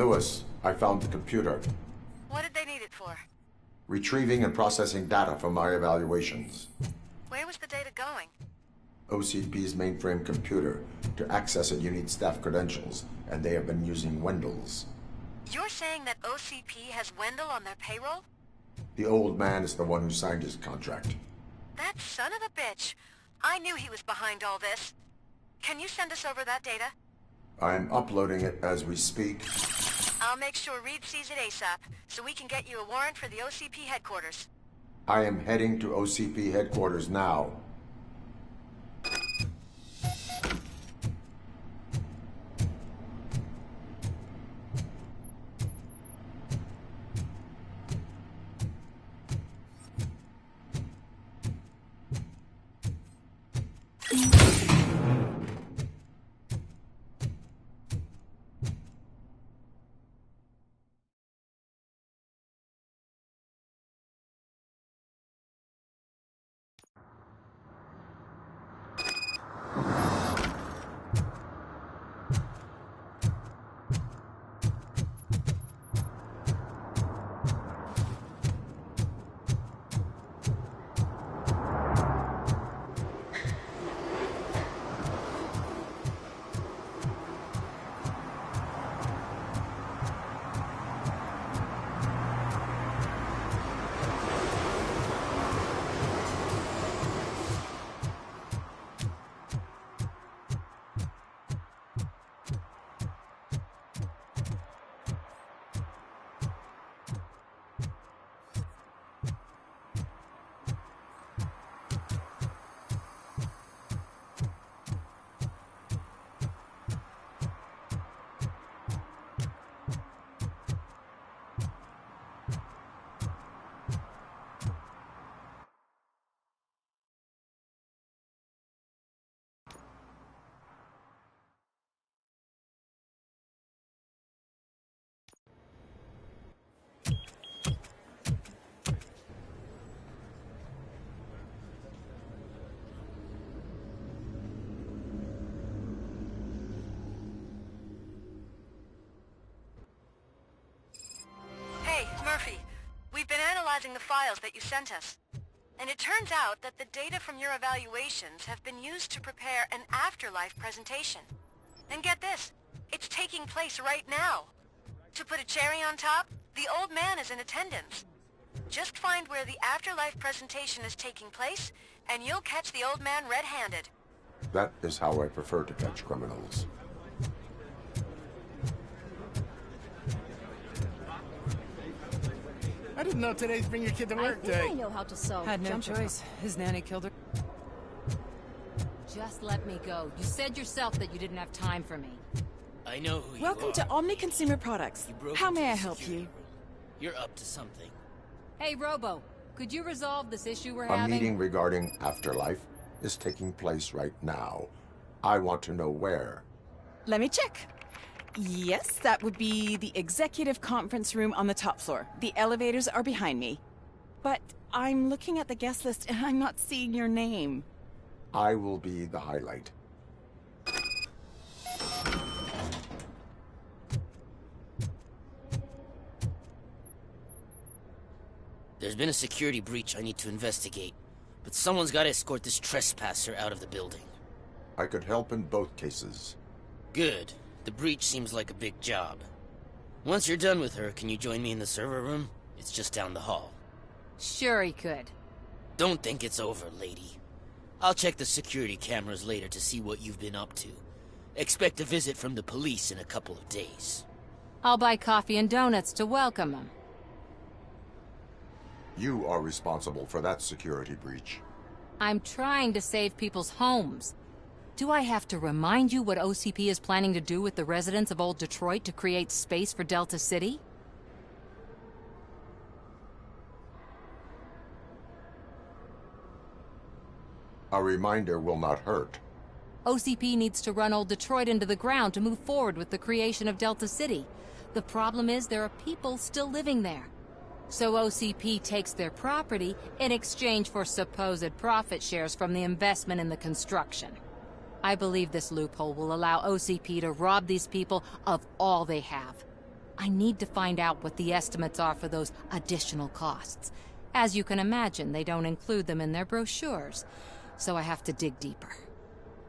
Lewis, I found the computer. What did they need it for? Retrieving and processing data from my evaluations. Where was the data going? OCP's mainframe computer. To access it, you need staff credentials, and they have been using Wendell's. You're saying that OCP has Wendell on their payroll? The old man is the one who signed his contract. That son of a bitch. I knew he was behind all this. Can you send us over that data? I'm uploading it as we speak. I'll make sure Reed sees it ASAP, so we can get you a warrant for the OCP headquarters. I am heading to OCP headquarters now. Hey, Murphy. We've been analyzing the files that you sent us. And it turns out that the data from your evaluations have been used to prepare an afterlife presentation. And get this, it's taking place right now. To put a cherry on top, the old man is in attendance. Just find where the afterlife presentation is taking place, and you'll catch the old man red-handed. That is how I prefer to catch criminals. I didn't know today's Bring Your Kid to Work I think day. I know how to sew. Had no jumper choice. His nanny killed her. Just let me go. You said yourself that you didn't have time for me. I know who Welcome you are. to Omni Consumer Products. How may I help you? You're up to something. Hey, Robo, could you resolve this issue we're A having? meeting regarding afterlife is taking place right now. I want to know where. Let me check. Yes, that would be the executive conference room on the top floor. The elevators are behind me. But I'm looking at the guest list and I'm not seeing your name. I will be the highlight. There's been a security breach I need to investigate, but someone's got to escort this trespasser out of the building. I could help in both cases. Good. The breach seems like a big job. Once you're done with her, can you join me in the server room? It's just down the hall. Sure he could. Don't think it's over, lady. I'll check the security cameras later to see what you've been up to. Expect a visit from the police in a couple of days. I'll buy coffee and donuts to welcome him. You are responsible for that security breach. I'm trying to save people's homes. Do I have to remind you what OCP is planning to do with the residents of Old Detroit to create space for Delta City? A reminder will not hurt. OCP needs to run Old Detroit into the ground to move forward with the creation of Delta City. The problem is there are people still living there. So OCP takes their property in exchange for supposed profit shares from the investment in the construction. I believe this loophole will allow OCP to rob these people of all they have. I need to find out what the estimates are for those additional costs. As you can imagine, they don't include them in their brochures, so I have to dig deeper.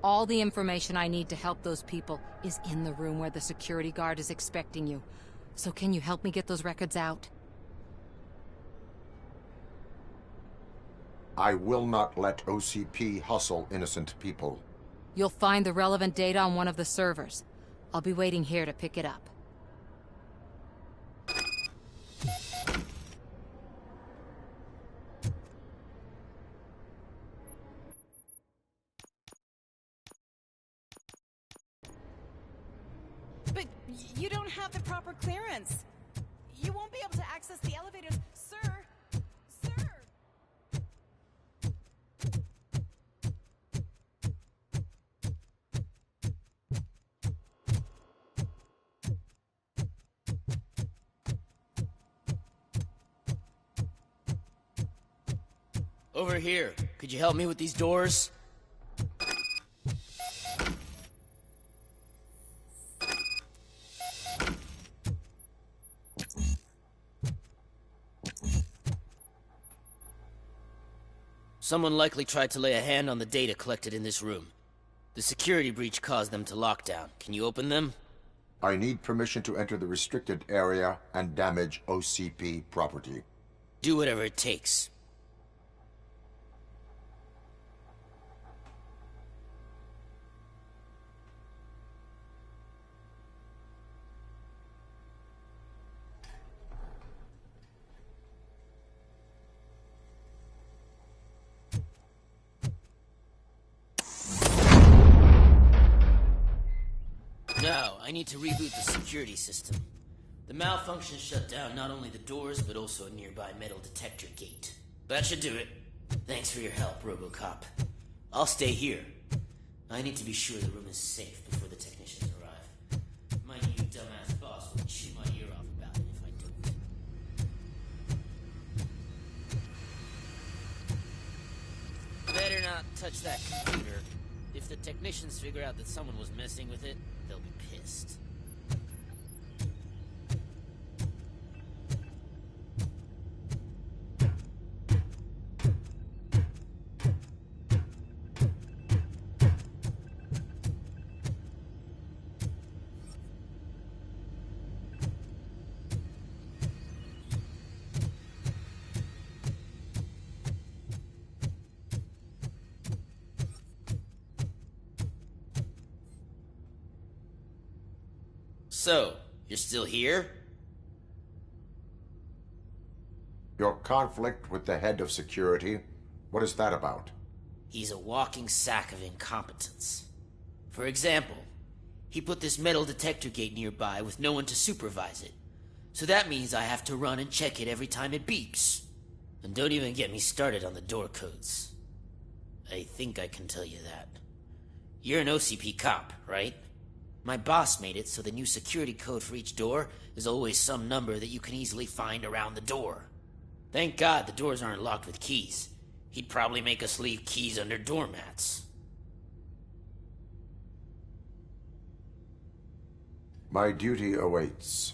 All the information I need to help those people is in the room where the security guard is expecting you. So can you help me get those records out? I will not let OCP hustle innocent people. You'll find the relevant data on one of the servers. I'll be waiting here to pick it up. But you don't have the proper clearance. You won't be able to access the elevators, sir. Sir! Over here. Could you help me with these doors? Someone likely tried to lay a hand on the data collected in this room. The security breach caused them to lock down. Can you open them? I need permission to enter the restricted area and damage OCP property. Do whatever it takes. Now, I need to reboot the security system. The malfunction shut down not only the doors, but also a nearby metal detector gate. That should do it. Thanks for your help, Robocop. I'll stay here. I need to be sure the room is safe before the technicians arrive. My new dumbass boss will chew my ear off about it if I don't. Better not touch that computer. If the technicians figure out that someone was messing with it, they'll be pissed. So, you're still here? Your conflict with the head of security, what is that about? He's a walking sack of incompetence. For example, he put this metal detector gate nearby with no one to supervise it. So that means I have to run and check it every time it beeps. And don't even get me started on the door codes. I think I can tell you that. You're an OCP cop, right? My boss made it so the new security code for each door is always some number that you can easily find around the door. Thank God the doors aren't locked with keys. He'd probably make us leave keys under doormats. My duty awaits.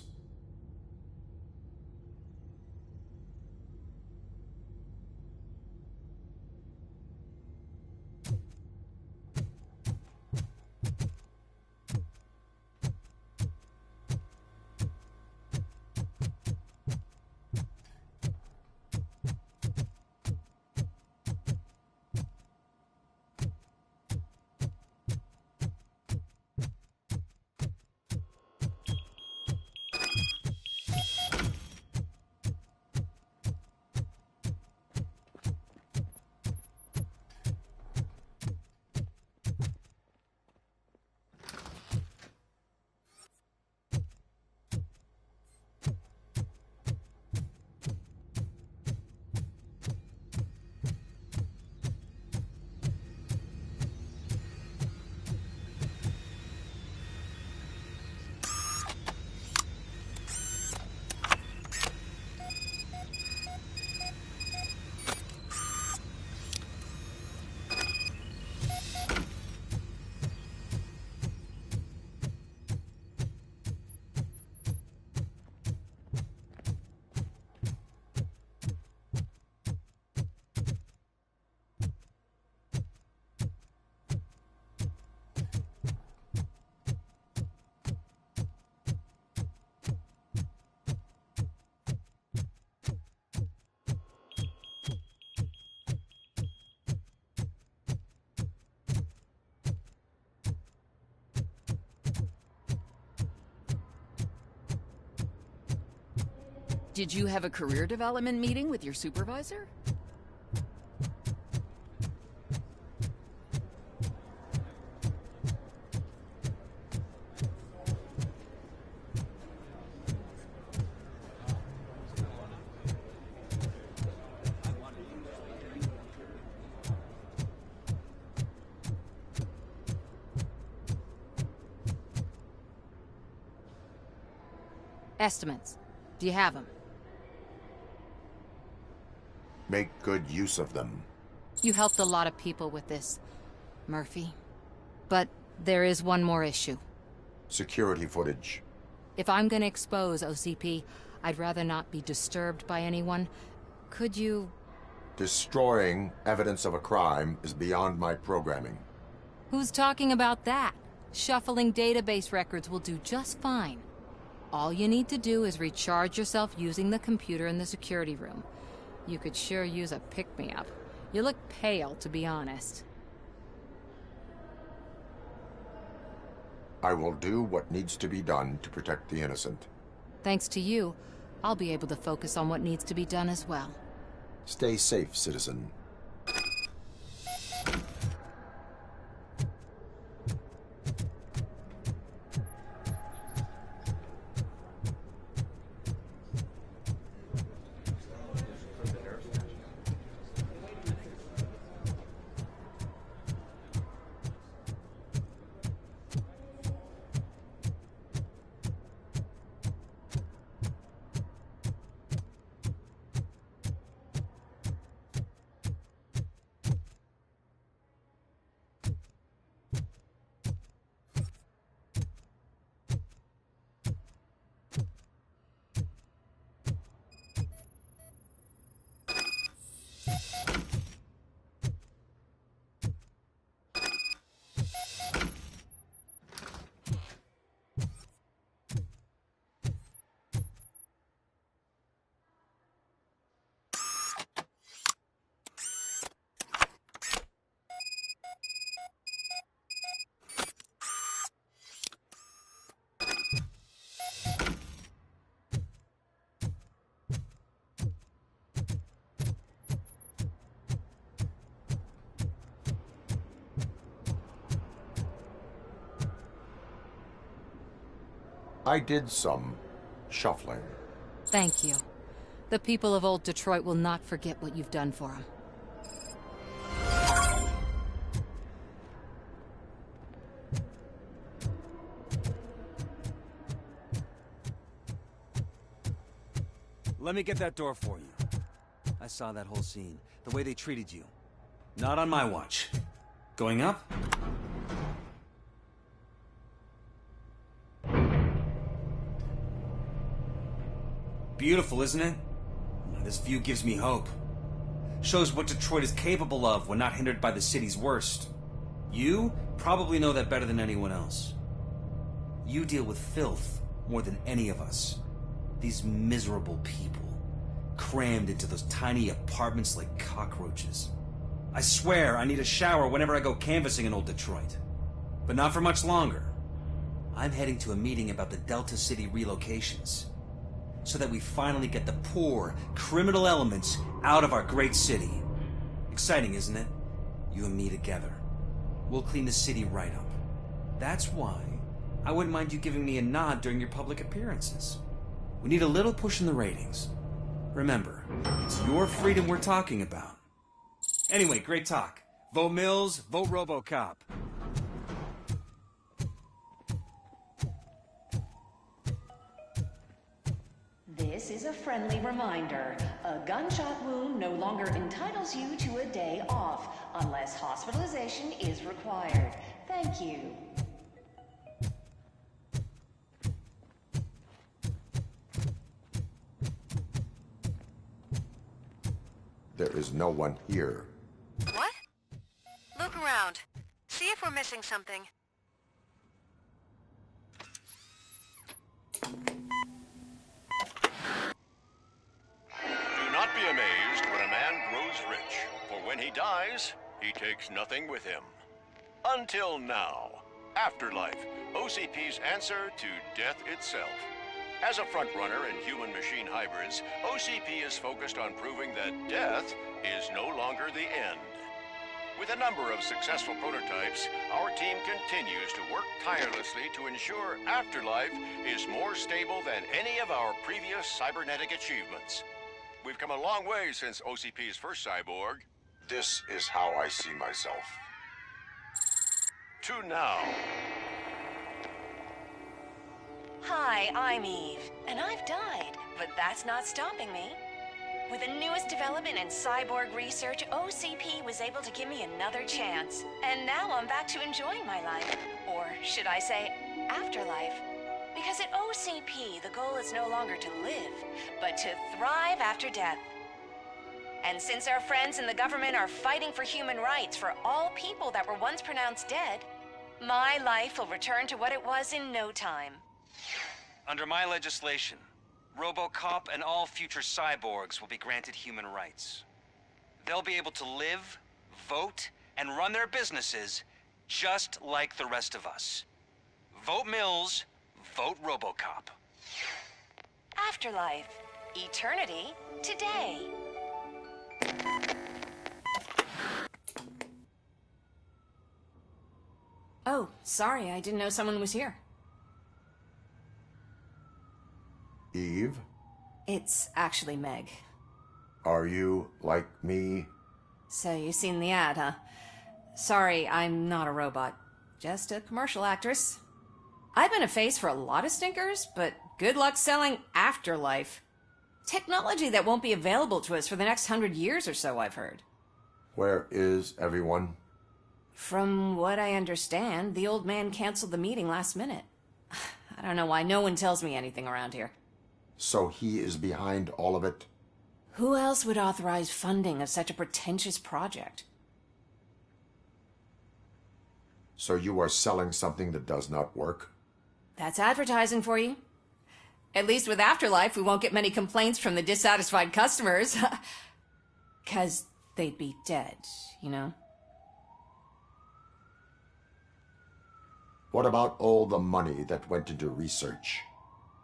Did you have a career development meeting with your supervisor? Estimates. Do you have them? Make good use of them. You helped a lot of people with this, Murphy. But there is one more issue. Security footage. If I'm gonna expose OCP, I'd rather not be disturbed by anyone. Could you... Destroying evidence of a crime is beyond my programming. Who's talking about that? Shuffling database records will do just fine. All you need to do is recharge yourself using the computer in the security room. You could sure use a pick-me-up. You look pale, to be honest. I will do what needs to be done to protect the innocent. Thanks to you, I'll be able to focus on what needs to be done as well. Stay safe, citizen. I did some shuffling. Thank you. The people of old Detroit will not forget what you've done for them. Let me get that door for you. I saw that whole scene. The way they treated you. Not on my watch. Going up? Beautiful, isn't it? This view gives me hope. Shows what Detroit is capable of when not hindered by the city's worst. You probably know that better than anyone else. You deal with filth more than any of us. These miserable people, crammed into those tiny apartments like cockroaches. I swear I need a shower whenever I go canvassing in old Detroit. But not for much longer. I'm heading to a meeting about the Delta City relocations, so that we finally get the poor, criminal elements out of our great city. Exciting, isn't it? You and me together. We'll clean the city right up. That's why I wouldn't mind you giving me a nod during your public appearances. We need a little push in the ratings. Remember, it's your freedom we're talking about. Anyway, great talk. Vote Mills, vote Robocop. This is a friendly reminder. A gunshot wound no longer entitles you to a day off, unless hospitalization is required. Thank you. There is no one here. What? Look around. See if we're missing something. Do not be amazed when a man grows rich, for when he dies, he takes nothing with him. Until now. Afterlife, OCP's answer to death itself. As a frontrunner in human-machine hybrids, OCP is focused on proving that death is no longer the end. With a number of successful prototypes, our team continues to work tirelessly to ensure Afterlife is more stable than any of our previous cybernetic achievements. We've come a long way since OCP's first cyborg. This is how I see myself. To now. Hi, I'm Eve, and I've died, but that's not stopping me. With the newest development in cyborg research, OCP was able to give me another chance. And now I'm back to enjoying my life. Or should I say, afterlife. Because at OCP, the goal is no longer to live, but to thrive after death. And since our friends in the government are fighting for human rights for all people that were once pronounced dead, my life will return to what it was in no time. Under my legislation, Robocop and all future cyborgs will be granted human rights. They'll be able to live, vote, and run their businesses just like the rest of us. Vote Mills, vote Robocop. Afterlife. Eternity. Today. Oh, sorry, I didn't know someone was here. Eve? It's actually Meg. Are you like me? So you've seen the ad, huh? Sorry, I'm not a robot. Just a commercial actress. I've been a face for a lot of stinkers, but good luck selling Afterlife. Technology that won't be available to us for the next 100 years or so, I've heard. Where is everyone? From what I understand, the old man canceled the meeting last minute. I don't know why no one tells me anything around here. So he is behind all of it? Who else would authorize funding of such a pretentious project? So you are selling something that does not work? That's advertising for you. At least with Afterlife, we won't get many complaints from the dissatisfied customers. 'Cause they'd be dead, you know? What about all the money that went into research?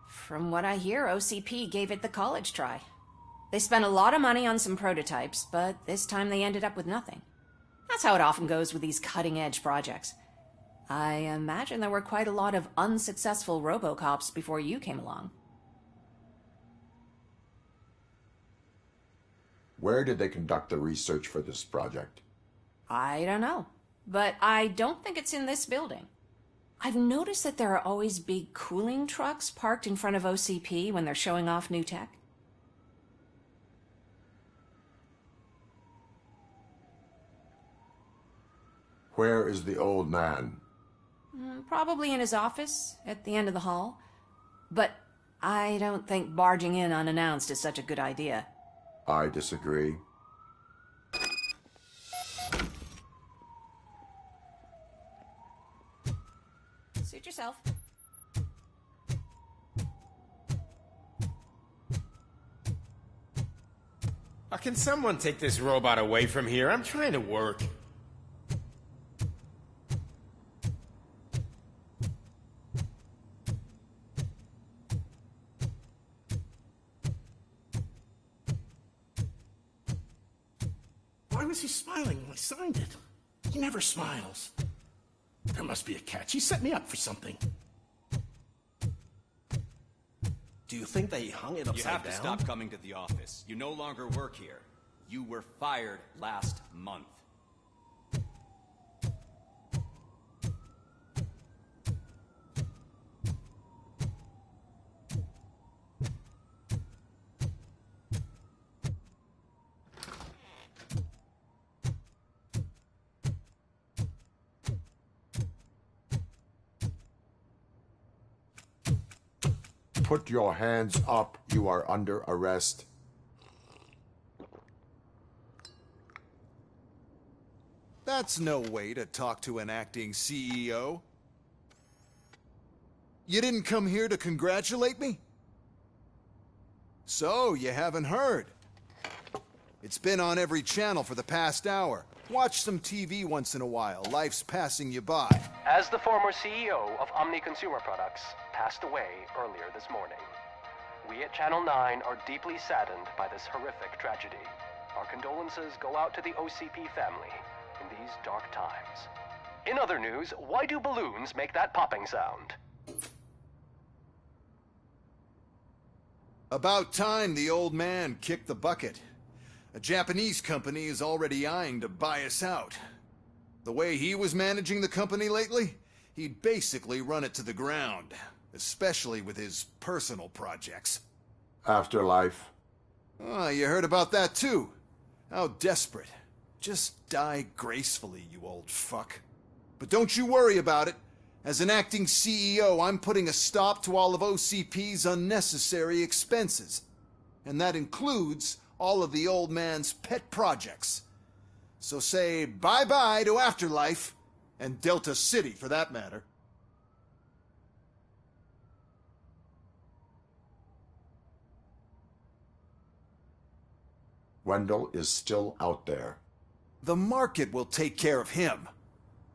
From what I hear, OCP gave it the college try. They spent a lot of money on some prototypes, but this time they ended up with nothing. That's how it often goes with these cutting-edge projects. I imagine there were quite a lot of unsuccessful Robocops before you came along. Where did they conduct the research for this project? I don't know, but I don't think it's in this building. I've noticed that there are always big cooling trucks parked in front of OCP when they're showing off new tech. Where is the old man? Probably in his office, at the end of the hall. But I don't think barging in unannounced is such a good idea. I disagree. Suit yourself. Can someone take this robot away from here? I'm trying to work. Why was he smiling when I signed it? He never smiles. There must be a catch. He set me up for something. Do you think they hung it upside down? You have to stop coming to the office. You no longer work here. You were fired last month. Put your hands up. You are under arrest. That's no way to talk to an acting CEO. You didn't come here to congratulate me? So, you haven't heard. It's been on every channel for the past hour. Watch some TV once in a while. Life's passing you by. As the former CEO of Omni Consumer Products passed away earlier this morning. We at Channel 9 are deeply saddened by this horrific tragedy. Our condolences go out to the OCP family in these dark times. In other news, why do balloons make that popping sound? About time the old man kicked the bucket. A Japanese company is already eyeing to buy us out. The way he was managing the company lately, he'd basically run it to the ground, especially with his personal projects. Afterlife. Oh, you heard about that too. How desperate. Just die gracefully, you old fuck. But don't you worry about it. As an acting CEO, I'm putting a stop to all of OCP's unnecessary expenses. And that includes all of the old man's pet projects. So say bye-bye to Afterlife, and Delta City for that matter. Wendell is still out there. The market will take care of him.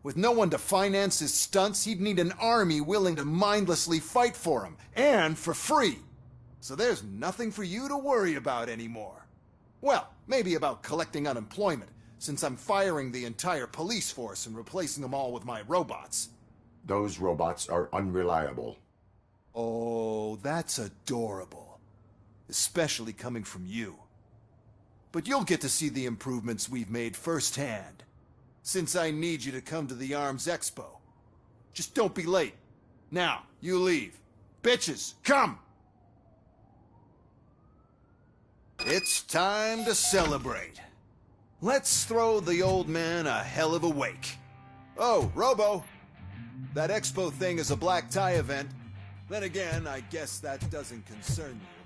With no one to finance his stunts, he'd need an army willing to mindlessly fight for him, and for free. So there's nothing for you to worry about anymore. Well, maybe about collecting unemployment, since I'm firing the entire police force and replacing them all with my robots. Those robots are unreliable. Oh, that's adorable. Especially coming from you. But you'll get to see the improvements we've made firsthand. Since I need you to come to the Arms Expo. Just don't be late. Now, you leave. Bitches, come! It's time to celebrate. Let's throw the old man a hell of a wake. Oh, Robo! That expo thing is a black tie event. Then again, I guess that doesn't concern you.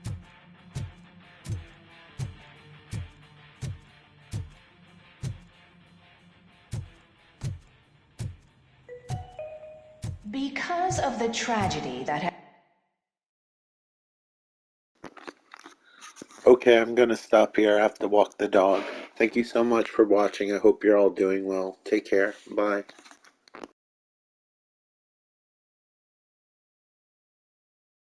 Because of the tragedy that had... Okay, I'm gonna stop here. I have to walk the dog. Thank you so much for watching. I hope you're all doing well. Take care. Bye.